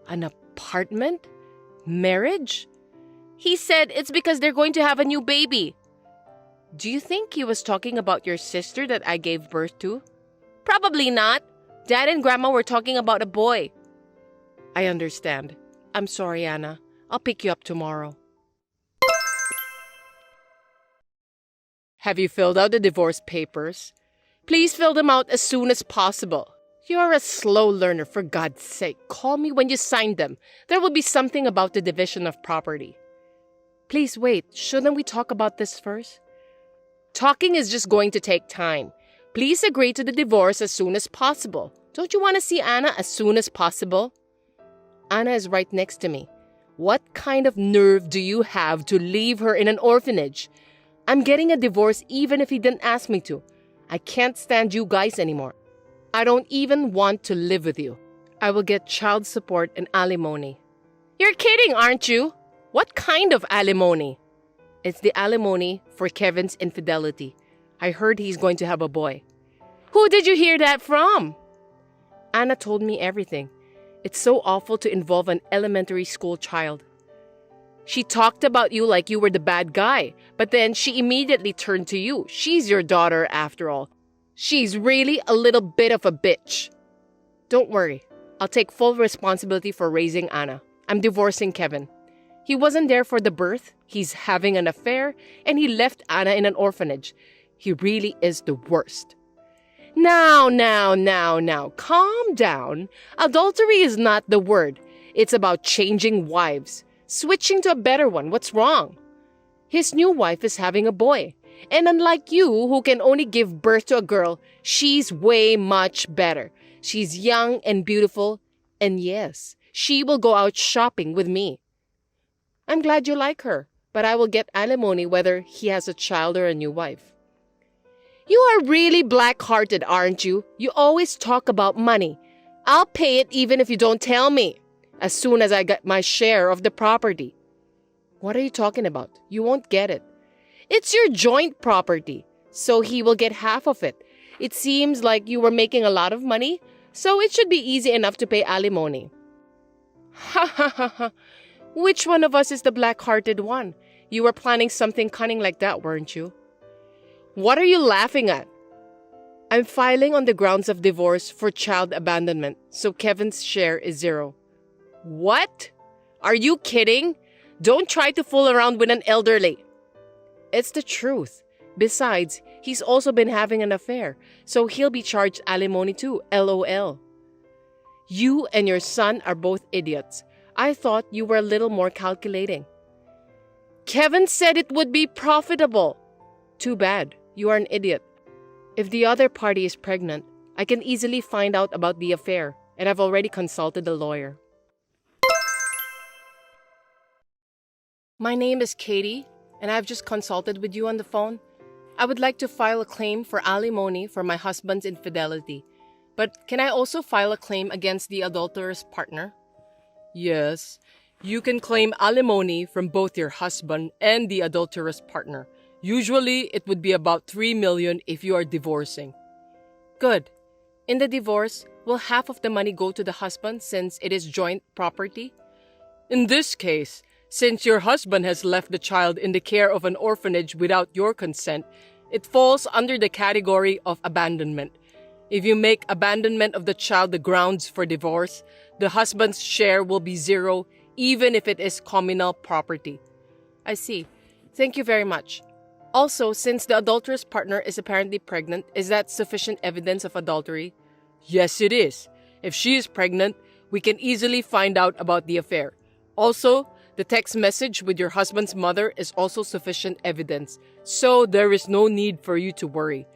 An apartment? Marriage? He said it's because they're going to have a new baby. Do you think he was talking about your sister that I gave birth to? Probably not. Dad and Grandma were talking about a boy. I understand. I'm sorry, Anna. I'll pick you up tomorrow. Have you filled out the divorce papers? Please fill them out as soon as possible. You're a slow learner, for God's sake. Call me when you sign them. There will be something about the division of property. Please wait. Shouldn't we talk about this first? Talking is just going to take time. Please agree to the divorce as soon as possible. Don't you want to see Anna as soon as possible? Anna is right next to me. What kind of nerve do you have to leave her in an orphanage? I'm getting a divorce even if he didn't ask me to. I can't stand you guys anymore. I don't even want to live with you. I will get child support and alimony. You're kidding, aren't you? What kind of alimony? It's the alimony for Kevin's infidelity. I heard he's going to have a boy. Who did you hear that from? Anna told me everything. It's so awful to involve an elementary school child. She talked about you like you were the bad guy, but then she immediately turned to you. She's your daughter after all. She's really a little bit of a bitch. Don't worry. I'll take full responsibility for raising Anna. I'm divorcing Kevin. He wasn't there for the birth. He's having an affair, and he left Anna in an orphanage. He really is the worst. Now, calm down. Adultery is not the word. It's about changing wives, switching to a better one. What's wrong? His new wife is having a boy. And unlike you, who can only give birth to a girl, she's way much better. She's young and beautiful, and yes, she will go out shopping with me. I'm glad you like her, but I will get alimony whether he has a child or a new wife. You are really black-hearted, aren't you? You always talk about money. I'll pay it even if you don't tell me, as soon as I get my share of the property. What are you talking about? You won't get it. It's your joint property. so he will get half of it. It seems like you were making a lot of money, so it should be easy enough to pay alimony. Ha ha ha ha. Which one of us is the black-hearted one? You were planning something cunning like that, weren't you? What are you laughing at? I'm filing on the grounds of divorce for child abandonment, so Kevin's share is 0. What? Are you kidding? Don't try to fool around with an elderly. It's the truth. Besides, he's also been having an affair, so he'll be charged alimony too, LOL. You and your son are both idiots. I thought you were a little more calculating. Kevin said it would be profitable. Too bad. You are an idiot. If the other party is pregnant, I can easily find out about the affair, and I've already consulted a lawyer. My name is Katie, and I've just consulted with you on the phone. I would like to file a claim for alimony for my husband's infidelity. But can I also file a claim against the adulterous partner? Yes, you can claim alimony from both your husband and the adulterous partner. Usually, it would be about $3 million if you are divorcing. Good. In the divorce, will half of the money go to the husband since it is joint property? In this case, since your husband has left the child in the care of an orphanage without your consent, it falls under the category of abandonment. If you make abandonment of the child the grounds for divorce, the husband's share will be 0, even if it is communal property. I see. Thank you very much. Also, since the adulterous partner is apparently pregnant, is that sufficient evidence of adultery? Yes, it is. If she is pregnant, we can easily find out about the affair. Also, the text message with your husband's mother is also sufficient evidence, so there is no need for you to worry.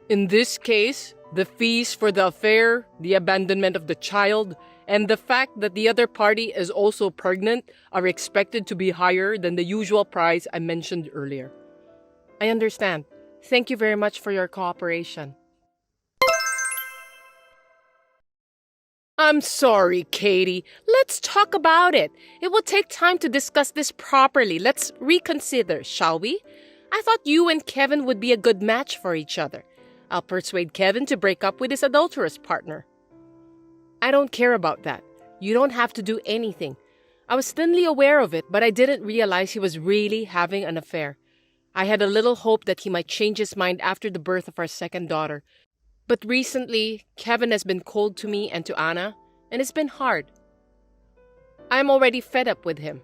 In this case, the fees for the affair, the abandonment of the child, and the fact that the other party is also pregnant are expected to be higher than the usual price I mentioned earlier. I understand. Thank you very much for your cooperation. I'm sorry, Katie. Let's talk about it. It will take time to discuss this properly. Let's reconsider, shall we? I thought you and Kevin would be a good match for each other. I'll persuade Kevin to break up with his adulterous partner. I don't care about that. You don't have to do anything. I was thinly aware of it, but I didn't realize he was really having an affair. I had a little hope that he might change his mind after the birth of our second daughter. But recently, Kevin has been cold to me and to Anna, and it's been hard. I'm already fed up with him.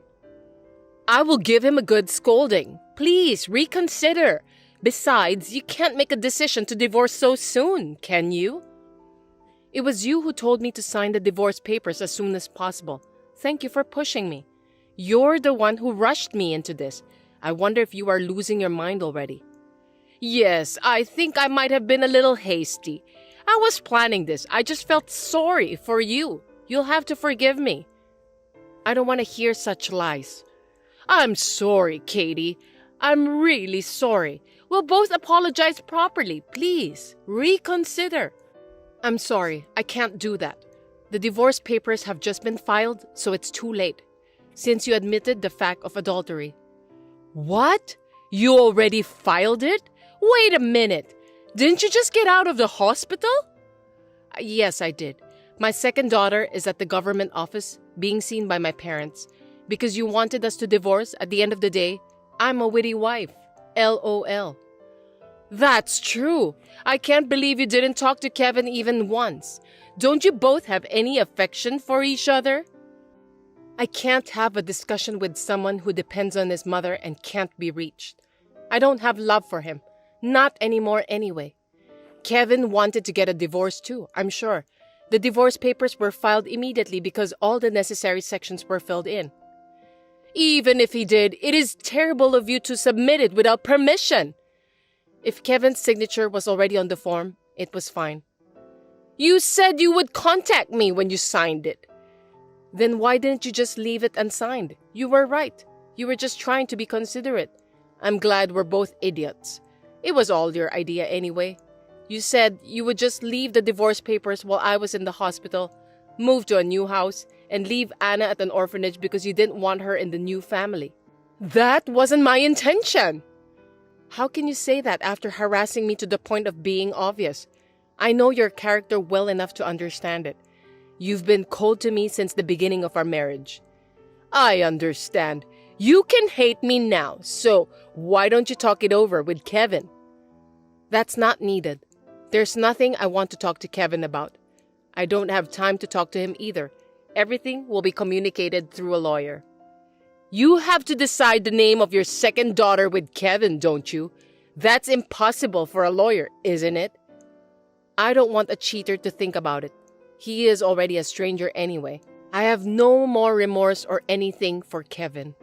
I will give him a good scolding. Please, reconsider. Besides, you can't make a decision to divorce so soon, can you? It was you who told me to sign the divorce papers as soon as possible. Thank you for pushing me. You're the one who rushed me into this. I wonder if you are losing your mind already. Yes, I think I might have been a little hasty. I was planning this. I just felt sorry for you. You'll have to forgive me. I don't want to hear such lies. I'm sorry, Katie. I'm really sorry. We'll both apologize properly. Please, reconsider. I'm sorry. I can't do that. The divorce papers have just been filed, so it's too late, since you admitted the fact of adultery. What? You already filed it? Wait a minute. Didn't you just get out of the hospital? Yes, I did. My second daughter is at the government office being seen by my parents. Because you wanted us to divorce, at the end of the day, I'm a witty wife. LOL. That's true. I can't believe you didn't talk to Kevin even once. Don't you both have any affection for each other? I can't have a discussion with someone who depends on his mother and can't be reached. I don't have love for him. Not anymore anyway. Kevin wanted to get a divorce too, I'm sure. The divorce papers were filed immediately because all the necessary sections were filled in. Even if he did, it is terrible of you to submit it without permission. If Kevin's signature was already on the form, it was fine. You said you would contact me when you signed it. Then why didn't you just leave it unsigned? You were right. You were just trying to be considerate. I'm glad we're both idiots. It was all your idea anyway. You said you would just leave the divorce papers while I was in the hospital, move to a new house, and leave Anna at an orphanage because you didn't want her in the new family. That wasn't my intention. How can you say that after harassing me to the point of being obvious? I know your character well enough to understand it. You've been cold to me since the beginning of our marriage. I understand. You can hate me now, so why don't you talk it over with Kevin? That's not needed. There's nothing I want to talk to Kevin about. I don't have time to talk to him either. Everything will be communicated through a lawyer. You have to decide the name of your second daughter with Kevin, don't you? That's impossible for a lawyer, isn't it? I don't want a cheater to think about it. He is already a stranger anyway. I have no more remorse or anything for Kevin.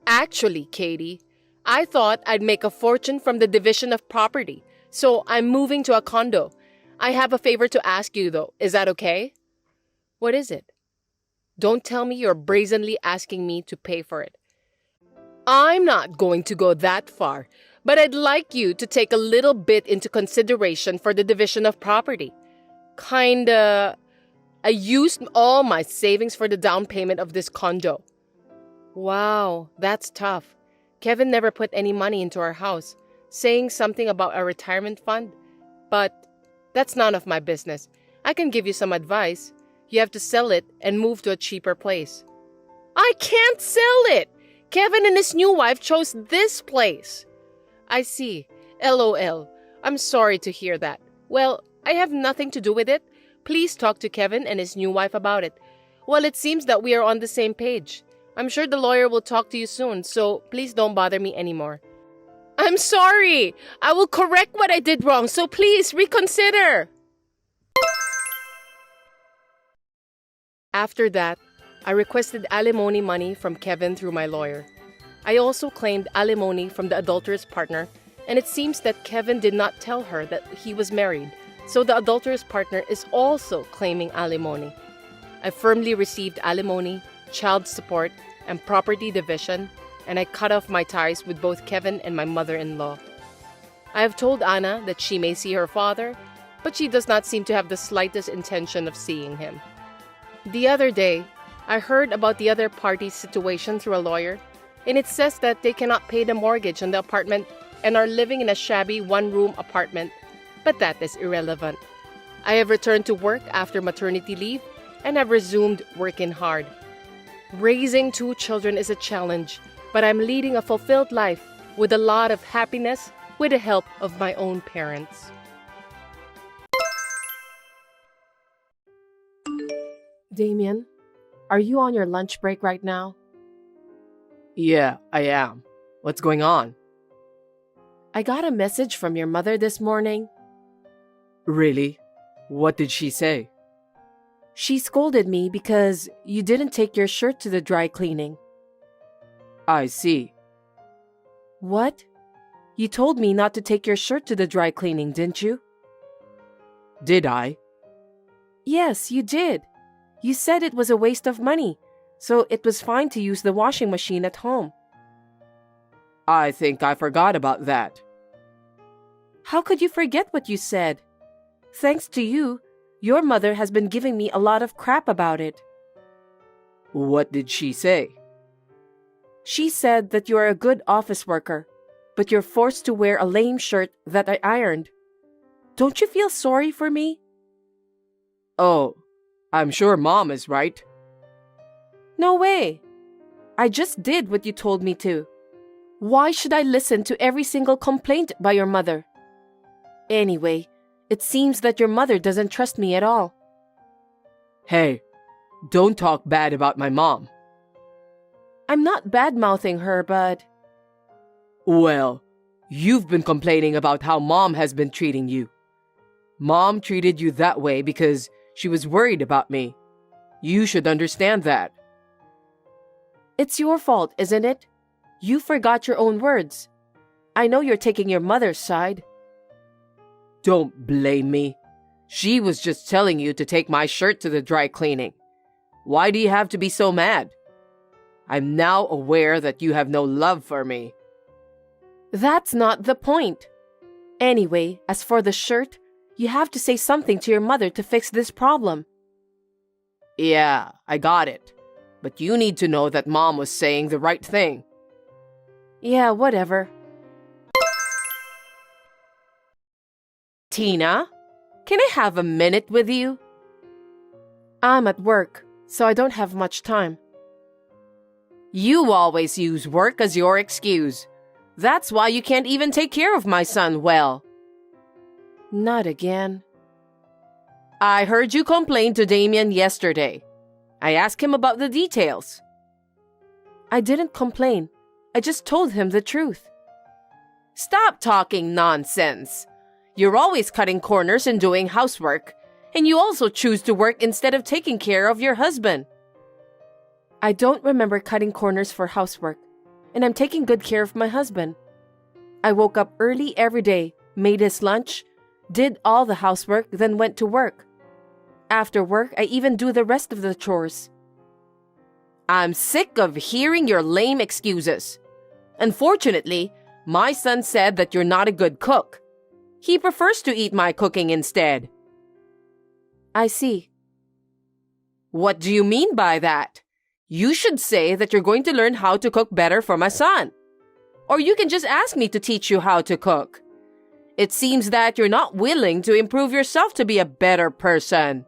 Actually, Katie, I thought I'd make a fortune from the division of property, so I'm moving to a condo. I have a favor to ask you, though. Is that okay? What is it? Don't tell me you're brazenly asking me to pay for it. I'm not going to go that far, but I'd like you to take a little bit into consideration for the division of property. I used all my savings for the down payment of this condo. Wow, that's tough. Kevin never put any money into our house, saying something about a retirement fund. But that's none of my business. I can give you some advice. You have to sell it and move to a cheaper place. I can't sell it! Kevin and his new wife chose this place. I see. LOL. I'm sorry to hear that. Well, I have nothing to do with it. Please talk to Kevin and his new wife about it. Well, it seems that we are on the same page. I'm sure the lawyer will talk to you soon, so please don't bother me anymore. I'm sorry! I will correct what I did wrong, so please reconsider! After that, I requested alimony money from Kevin through my lawyer. I also claimed alimony from the adulterous partner, and it seems that Kevin did not tell her that he was married, so the adulterous partner is also claiming alimony. I firmly received alimony, child support, and property division, and I cut off my ties with both Kevin and my mother-in-law. I have told Anna that she may see her father, but she does not seem to have the slightest intention of seeing him. The other day, I heard about the other party's situation through a lawyer, and it says that they cannot pay the mortgage on the apartment and are living in a shabby one-room apartment, but that is irrelevant. I have returned to work after maternity leave and have resumed working hard. Raising 2 children is a challenge, but I'm leading a fulfilled life with a lot of happiness with the help of my own parents. Damien, are you on your lunch break right now? Yeah, I am. What's going on? I got a message from your mother this morning. Really? What did she say? She scolded me because you didn't take your shirt to the dry cleaning. I see. What? You told me not to take your shirt to the dry cleaning, didn't you? Did I? Yes, you did. You said it was a waste of money, so it was fine to use the washing machine at home. I think I forgot about that. How could you forget what you said? Thanks to you, your mother has been giving me a lot of crap about it. What did she say? She said that you are a good office worker, but you're forced to wear a lame shirt that I ironed. Don't you feel sorry for me? Oh, I'm sure Mom is right. No way. I just did what you told me to. Why should I listen to every single complaint by your mother? Anyway, it seems that your mother doesn't trust me at all. Hey, don't talk bad about my mom. I'm not bad-mouthing her, but... Well, you've been complaining about how Mom has been treating you. Mom treated you that way because she was worried about me. You should understand that. It's your fault, isn't it? You forgot your own words. I know you're taking your mother's side. Don't blame me. She was just telling you to take my shirt to the dry cleaning. Why do you have to be so mad? I'm now aware that you have no love for me. That's not the point. Anyway, as for the shirt, you have to say something to your mother to fix this problem. Yeah, I got it. But you need to know that Mom was saying the right thing. Yeah, whatever. Tina, can I have a minute with you? I'm at work, so I don't have much time. You always use work as your excuse. That's why you can't even take care of my son well. Not again. I heard you complain to Damien yesterday. I asked him about the details. I didn't complain. I just told him the truth. Stop talking nonsense. You're always cutting corners and doing housework, and you also choose to work instead of taking care of your husband. I don't remember cutting corners for housework, and I'm taking good care of my husband. I woke up early every day, made his lunch, did all the housework, then went to work. After work, I even do the rest of the chores. I'm sick of hearing your lame excuses. Unfortunately, my son said that you're not a good cook. He prefers to eat my cooking instead. I see. What do you mean by that? You should say that you're going to learn how to cook better for my son. Or you can just ask me to teach you how to cook. It seems that you're not willing to improve yourself to be a better person.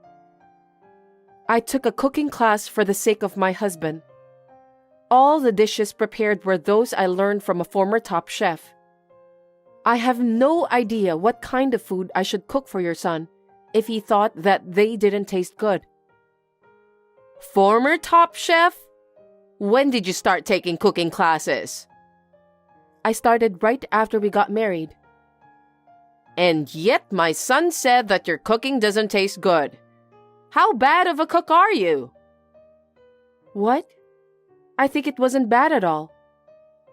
I took a cooking class for the sake of my husband. All the dishes prepared were those I learned from a former top chef. I have no idea what kind of food I should cook for your son if he thought that they didn't taste good. Former top chef? When did you start taking cooking classes? I started right after we got married. And yet my son said that your cooking doesn't taste good. How bad of a cook are you? What? I think it wasn't bad at all.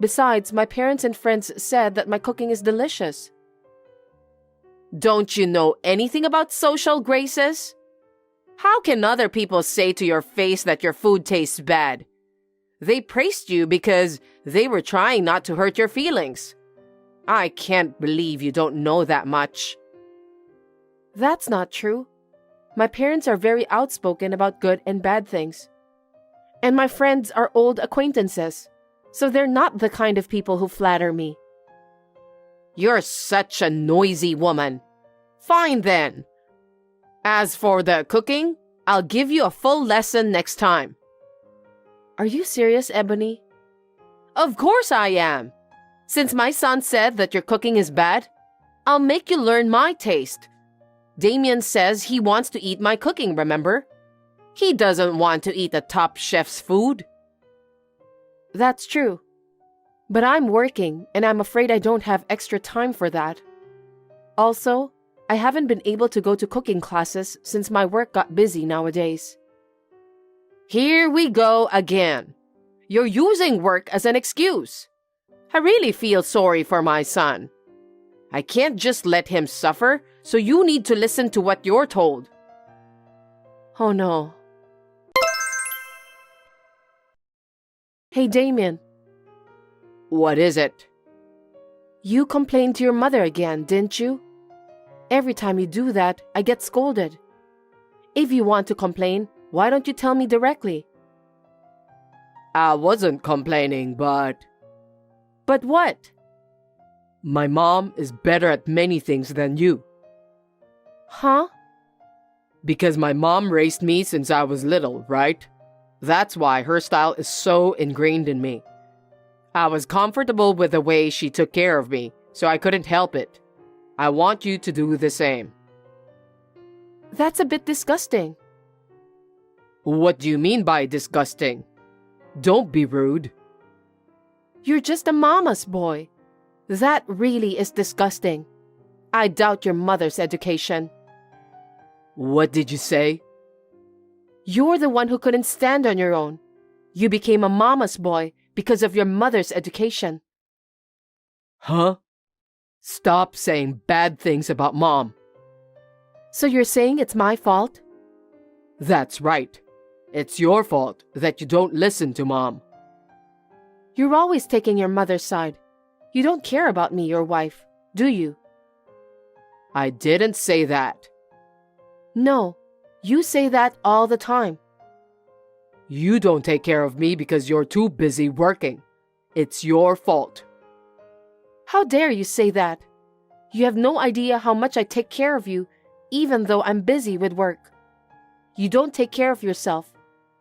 Besides, my parents and friends said that my cooking is delicious. Don't you know anything about social graces? How can other people say to your face that your food tastes bad? They praised you because they were trying not to hurt your feelings. I can't believe you don't know that much. That's not true. My parents are very outspoken about good and bad things. And my friends are old acquaintances, so they're not the kind of people who flatter me. You're such a noisy woman. Fine then. As for the cooking, I'll give you a full lesson next time. Are you serious, Ebony? Of course I am. Since my son said that your cooking is bad, I'll make you learn my taste. Damien says he wants to eat my cooking, remember? He doesn't want to eat a top chef's food. That's true. But I'm working, and I'm afraid I don't have extra time for that. Also, I haven't been able to go to cooking classes since my work got busy nowadays. Here we go again. You're using work as an excuse. I really feel sorry for my son. I can't just let him suffer, so you need to listen to what you're told. Oh no. Hey Damien. What is it? You complained to your mother again, didn't you? Every time you do that, I get scolded. If you want to complain, why don't you tell me directly? I wasn't complaining, but... But what? My mom is better at many things than you. Huh? Because my mom raised me since I was little, right? That's why her style is so ingrained in me. I was comfortable with the way she took care of me, so I couldn't help it. I want you to do the same. That's a bit disgusting. What do you mean by disgusting? Don't be rude. You're just a mama's boy. That really is disgusting. I doubt your mother's education. What did you say? You're the one who couldn't stand on your own. You became a mama's boy because of your mother's education. Huh? Stop saying bad things about mom. So you're saying it's my fault? That's right. It's your fault that you don't listen to mom. You're always taking your mother's side. You don't care about me, your wife, do you? I didn't say that. No, you say that all the time. You don't take care of me because you're too busy working. It's your fault. How dare you say that? You have no idea how much I take care of you, even though I'm busy with work. You don't take care of yourself.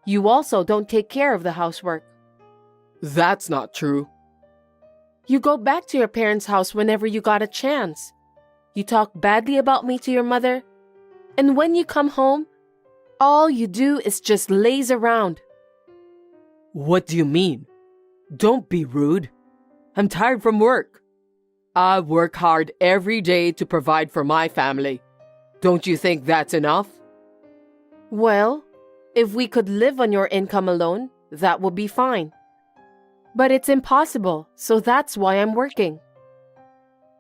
You also don't take care of the housework. That's not true. You go back to your parents' house whenever you got a chance. You talk badly about me to your mother. And when you come home, all you do is just laze around. What do you mean? Don't be rude. I'm tired from work. I work hard every day to provide for my family. Don't you think that's enough? Well, if we could live on your income alone, that would be fine. But it's impossible, so that's why I'm working.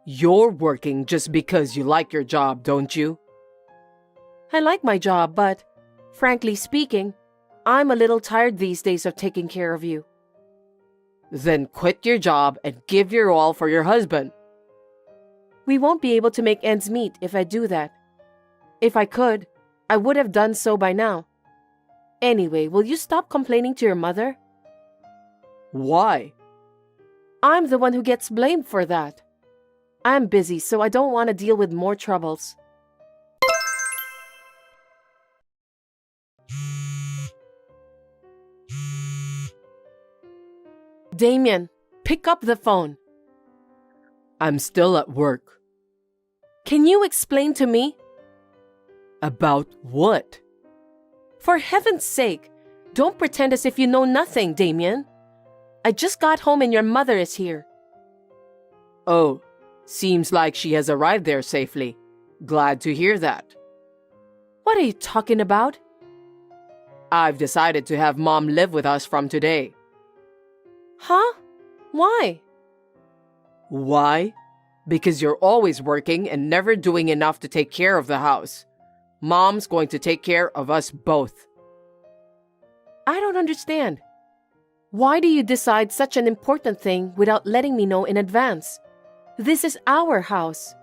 You're working just because you like your job, don't you? I like my job, but, frankly speaking, I'm a little tired these days of taking care of you. Then quit your job and give your all for your husband. We won't be able to make ends meet if I do that. If I could, I would have done so by now. Anyway, will you stop complaining to your mother? Why? I'm the one who gets blamed for that. I'm busy, so I don't want to deal with more troubles. Damien, pick up the phone. I'm still at work. Can you explain to me? About what? For heaven's sake, don't pretend as if you know nothing, Damien. I just got home and your mother is here. Oh, seems like she has arrived there safely. Glad to hear that. What are you talking about? I've decided to have Mom live with us from today. Huh? Why? Why? Because you're always working and never doing enough to take care of the house. Mom's going to take care of us both. I don't understand. Why do you decide such an important thing without letting me know in advance? This is our house.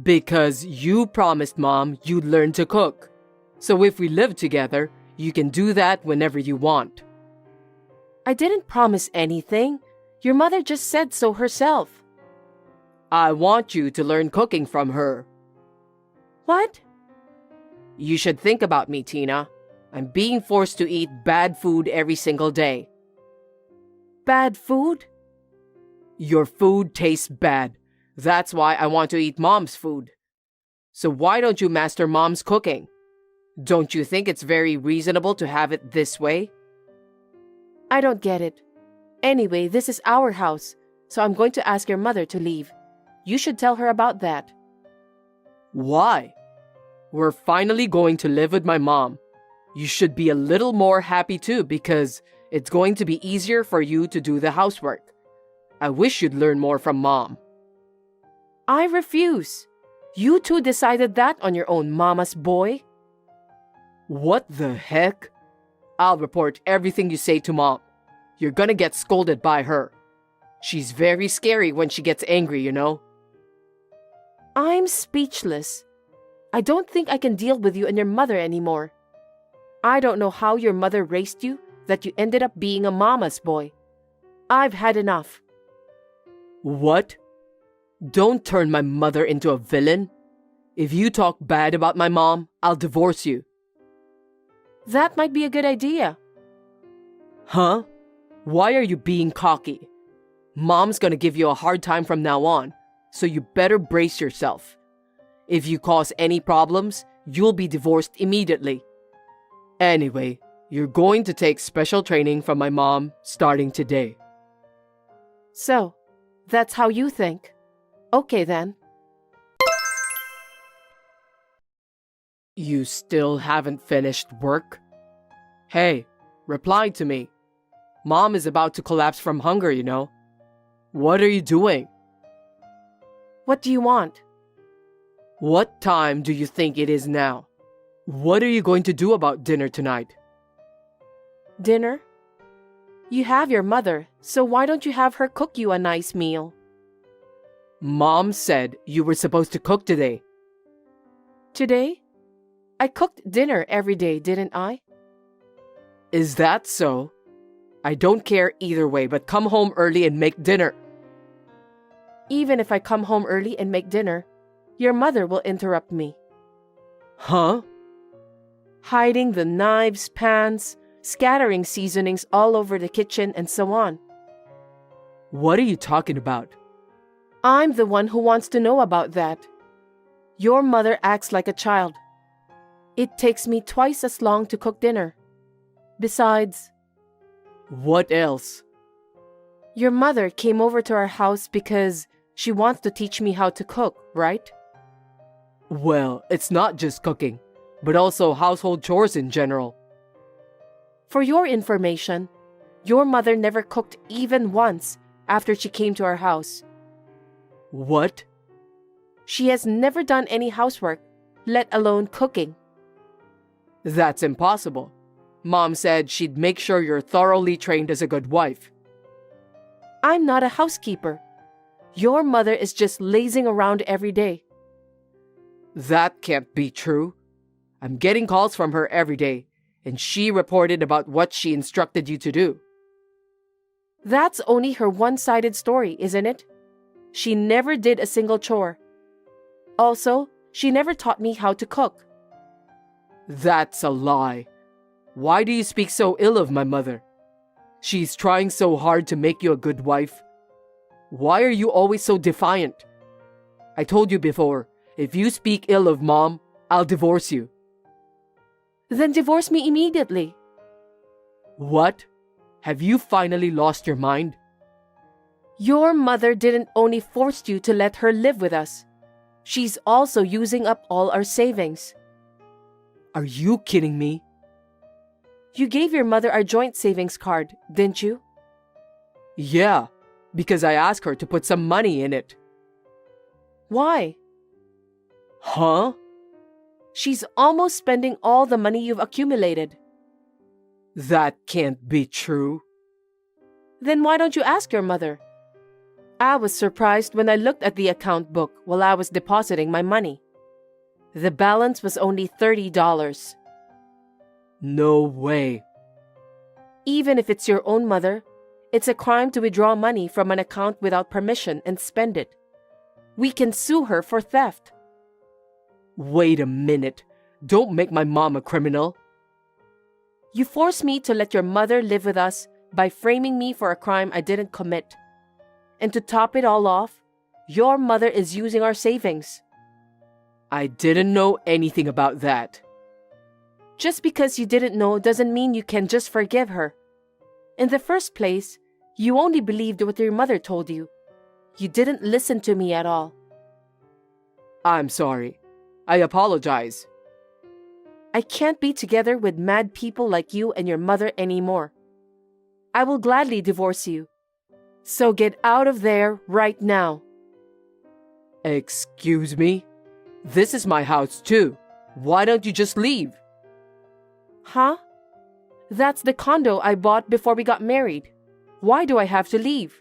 Because you promised Mom you'd learn to cook. So if we live together, you can do that whenever you want. I didn't promise anything. Your mother just said so herself. I want you to learn cooking from her. What? You should think about me, Tina. I'm being forced to eat bad food every single day. Bad food? Your food tastes bad. That's why I want to eat Mom's food. So why don't you master Mom's cooking? Don't you think it's very reasonable to have it this way? I don't get it. Anyway, this is our house, so I'm going to ask your mother to leave. You should tell her about that. Why? We're finally going to live with my mom. You should be a little more happy too because it's going to be easier for you to do the housework. I wish you'd learn more from Mom. I refuse. You two decided that on your own, Mama's boy. What the heck? I'll report everything you say to Mom. You're gonna get scolded by her. She's very scary when she gets angry, you know. I'm speechless. I don't think I can deal with you and your mother anymore. I don't know how your mother raised you that you ended up being a mama's boy. I've had enough. What? Don't turn my mother into a villain. If you talk bad about my mom, I'll divorce you. That might be a good idea. Huh? Why are you being cocky? Mom's gonna give you a hard time from now on, so you better brace yourself. If you cause any problems, you'll be divorced immediately. Anyway, you're going to take special training from my mom starting today. So, that's how you think. Okay then. You still haven't finished work? Hey, reply to me. Mom is about to collapse from hunger, you know. What are you doing? What do you want? What time do you think it is now? What are you going to do about dinner tonight? Dinner? You have your mother, so why don't you have her cook you a nice meal? Mom said you were supposed to cook today. Today? I cooked dinner every day, didn't I? Is that so? I don't care either way, but come home early and make dinner. Even if I come home early and make dinner, your mother will interrupt me. Huh? Hiding the knives, pans, scattering seasonings all over the kitchen, and so on. What are you talking about? I'm the one who wants to know about that. Your mother acts like a child. It takes me twice as long to cook dinner. Besides, What else? your mother came over to our house because she wants to teach me how to cook, right? Well, it's not just cooking, but also household chores in general. For your information, your mother never cooked even once after she came to our house. What? She has never done any housework, let alone cooking. That's impossible. Mom said she'd make sure you're thoroughly trained as a good wife. I'm not a housekeeper. Your mother is just lazing around every day. That can't be true. I'm getting calls from her every day, and she reported about what she instructed you to do. That's only her one-sided story, isn't it? She never did a single chore. Also, she never taught me how to cook. That's a lie. Why do you speak so ill of my mother? She's trying so hard to make you a good wife. Why are you always so defiant? I told you before, if you speak ill of Mom, I'll divorce you. Then divorce me immediately. What? Have you finally lost your mind? Your mother didn't only force you to let her live with us. She's also using up all our savings. Are you kidding me? You gave your mother our joint savings card, didn't you? Yeah, because I asked her to put some money in it. Why? Huh? She's almost spending all the money you've accumulated. That can't be true. Then why don't you ask your mother? I was surprised when I looked at the account book while I was depositing my money. The balance was only $30. No way. Even if it's your own mother, it's a crime to withdraw money from an account without permission and spend it. We can sue her for theft. Wait a minute. Don't make my mom a criminal. You forced me to let your mother live with us by framing me for a crime I didn't commit. And to top it all off, your mother is using our savings. I didn't know anything about that. Just because you didn't know doesn't mean you can just forgive her. In the first place, you only believed what your mother told you. You didn't listen to me at all. I'm sorry. I apologize. I can't be together with mad people like you and your mother anymore. I will gladly divorce you. So get out of there right now. Excuse me? This is my house too. Why don't you just leave? Huh? That's the condo I bought before we got married. Why do I have to leave?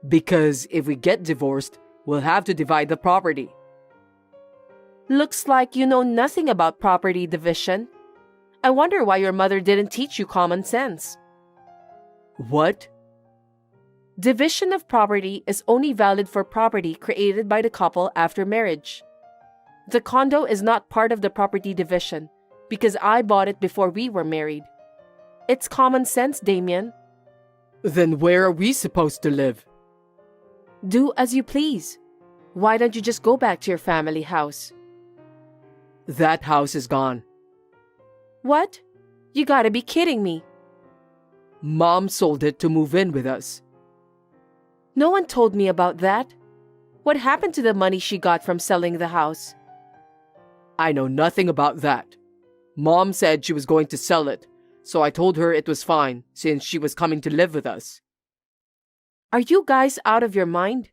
Because if we get divorced, we'll have to divide the property. Looks like you know nothing about property division. I wonder why your mother didn't teach you common sense. What? Division of property is only valid for property created by the couple after marriage. The condo is not part of the property division because I bought it before we were married. It's common sense, Damien. Then where are we supposed to live? Do as you please. Why don't you just go back to your family house? That house is gone. What? You gotta be kidding me. Mom sold it to move in with us. No one told me about that. What happened to the money she got from selling the house? I know nothing about that. Mom said she was going to sell it, so I told her it was fine since she was coming to live with us. Are you guys out of your mind?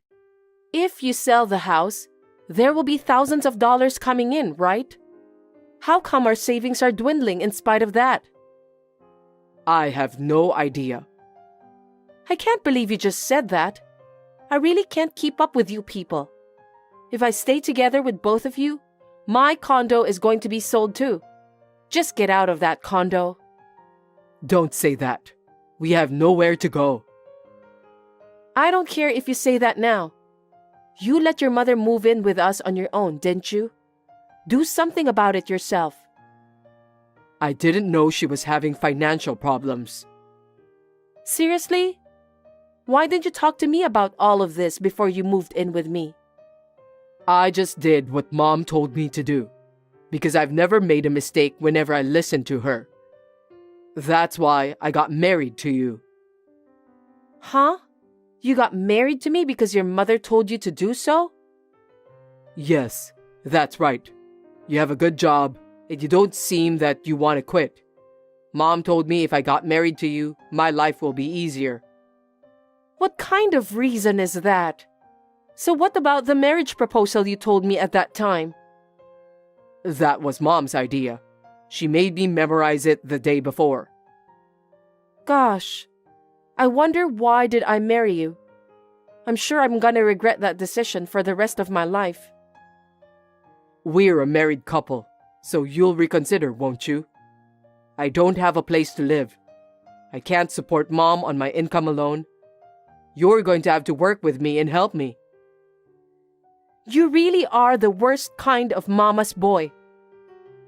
If you sell the house, there will be thousands of dollars coming in, right? How come our savings are dwindling in spite of that? I have no idea. I can't believe you just said that. I really can't keep up with you people. If I stay together with both of you, my condo is going to be sold too. Just get out of that condo. Don't say that. We have nowhere to go. I don't care if you say that now. You let your mother move in with us on your own, didn't you? Do something about it yourself. I didn't know she was having financial problems. Seriously? Why didn't you talk to me about all of this before you moved in with me? I just did what Mom told me to do, because I've never made a mistake whenever I listened to her. That's why I got married to you. Huh? You got married to me because your mother told you to do so? Yes, that's right. You have a good job, and you don't seem that you want to quit. Mom told me if I got married to you, my life will be easier. What kind of reason is that? So what about the marriage proposal you told me at that time? That was Mom's idea. She made me memorize it the day before. Gosh, I wonder why did I marry you? I'm sure I'm gonna regret that decision for the rest of my life. We're a married couple, so you'll reconsider, won't you? I don't have a place to live. I can't support Mom on my income alone. You're going to have to work with me and help me. You really are the worst kind of mama's boy.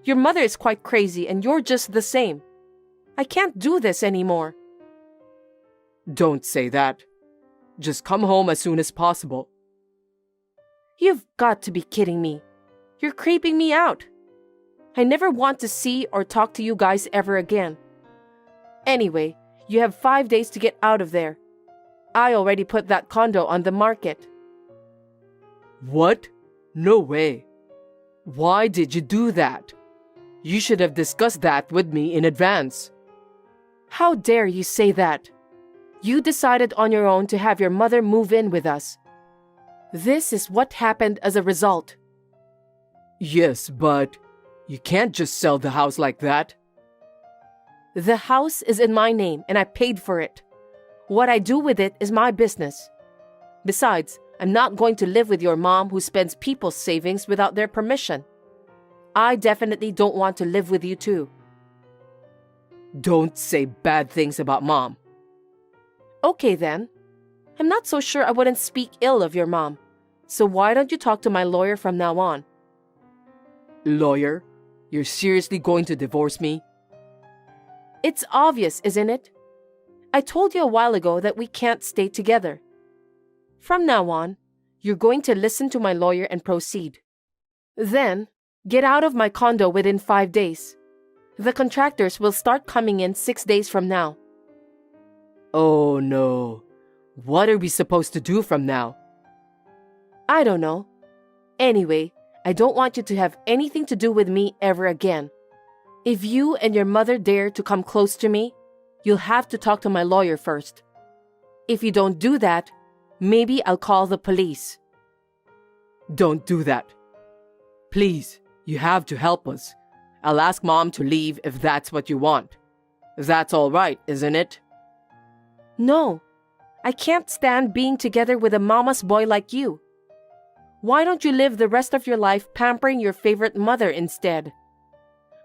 Your mother is quite crazy and you're just the same. I can't do this anymore. Don't say that. Just come home as soon as possible. You've got to be kidding me. You're creeping me out. I never want to see or talk to you guys ever again. Anyway, you have 5 days to get out of there. I already put that condo on the market. What? No way. Why did you do that? You should have discussed that with me in advance. How dare you say that? You decided on your own to have your mother move in with us. This is what happened as a result. Yes, but you can't just sell the house like that. The house is in my name and I paid for it. What I do with it is my business. Besides, I'm not going to live with your mom who spends people's savings without their permission. I definitely don't want to live with you too. Don't say bad things about Mom. Okay then. I'm not so sure I wouldn't speak ill of your mom. So why don't you talk to my lawyer from now on? Lawyer? You're seriously going to divorce me? It's obvious, isn't it? I told you a while ago that we can't stay together. From now on, you're going to listen to my lawyer and proceed. Then, get out of my condo within 5 days. The contractors will start coming in 6 days from now. Oh no. What are we supposed to do from now? I don't know. Anyway, I don't want you to have anything to do with me ever again. If you and your mother dare to come close to me, you'll have to talk to my lawyer first. If you don't do that, maybe I'll call the police. Don't do that. Please, you have to help us. I'll ask Mom to leave if that's what you want. That's all right, isn't it? No, I can't stand being together with a mama's boy like you. Why don't you live the rest of your life pampering your favorite mother instead?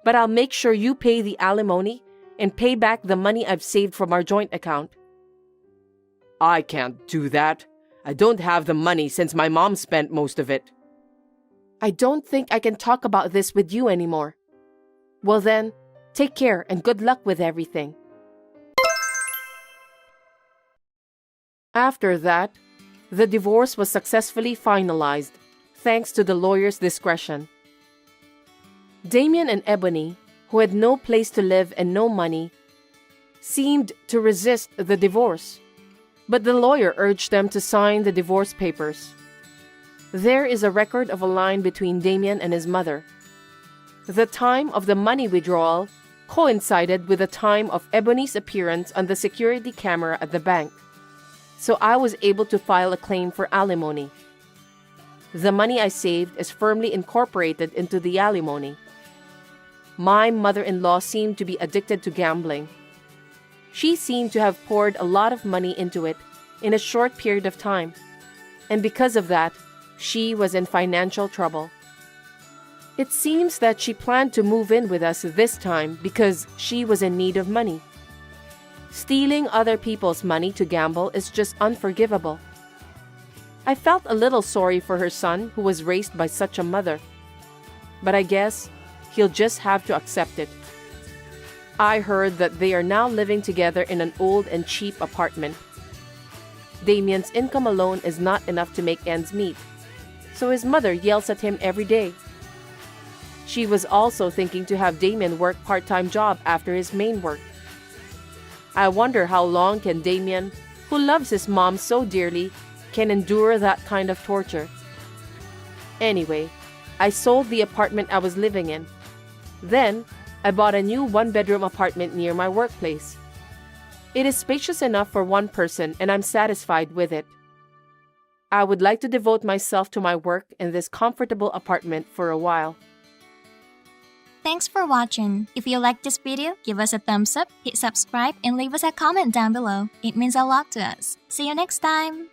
But I'll make sure you pay the alimony and pay back the money I've saved from our joint account. I can't do that. I don't have the money since my mom spent most of it. I don't think I can talk about this with you anymore. Well then, take care and good luck with everything. After that, the divorce was successfully finalized, thanks to the lawyer's discretion. Damien and Ebony, who had no place to live and no money, seemed to resist the divorce, but the lawyer urged them to sign the divorce papers. There is a record of a line between Damien and his mother. The time of the money withdrawal coincided with the time of Ebony's appearance on the security camera at the bank, so I was able to file a claim for alimony. The money I saved is firmly incorporated into the alimony. My mother-in-law seemed to be addicted to gambling. She seemed to have poured a lot of money into it in a short period of time, and because of that, she was in financial trouble. It seems that she planned to move in with us this time because she was in need of money. Stealing other people's money to gamble is just unforgivable. I felt a little sorry for her son who was raised by such a mother. But I guess he'll just have to accept it. I heard that they are now living together in an old and cheap apartment. Damien's income alone is not enough to make ends meet, so his mother yells at him every day. She was also thinking to have Damien work part-time job after his main work. I wonder how long can Damien, who loves his mom so dearly, can endure that kind of torture. Anyway, I sold the apartment I was living in. Then, I bought a new one-bedroom apartment near my workplace. It is spacious enough for one person and I'm satisfied with it. I would like to devote myself to my work in this comfortable apartment for a while. Thanks for watching. If you liked this video, give us a thumbs up, hit subscribe, and leave us a comment down below. It means a lot to us. See you next time!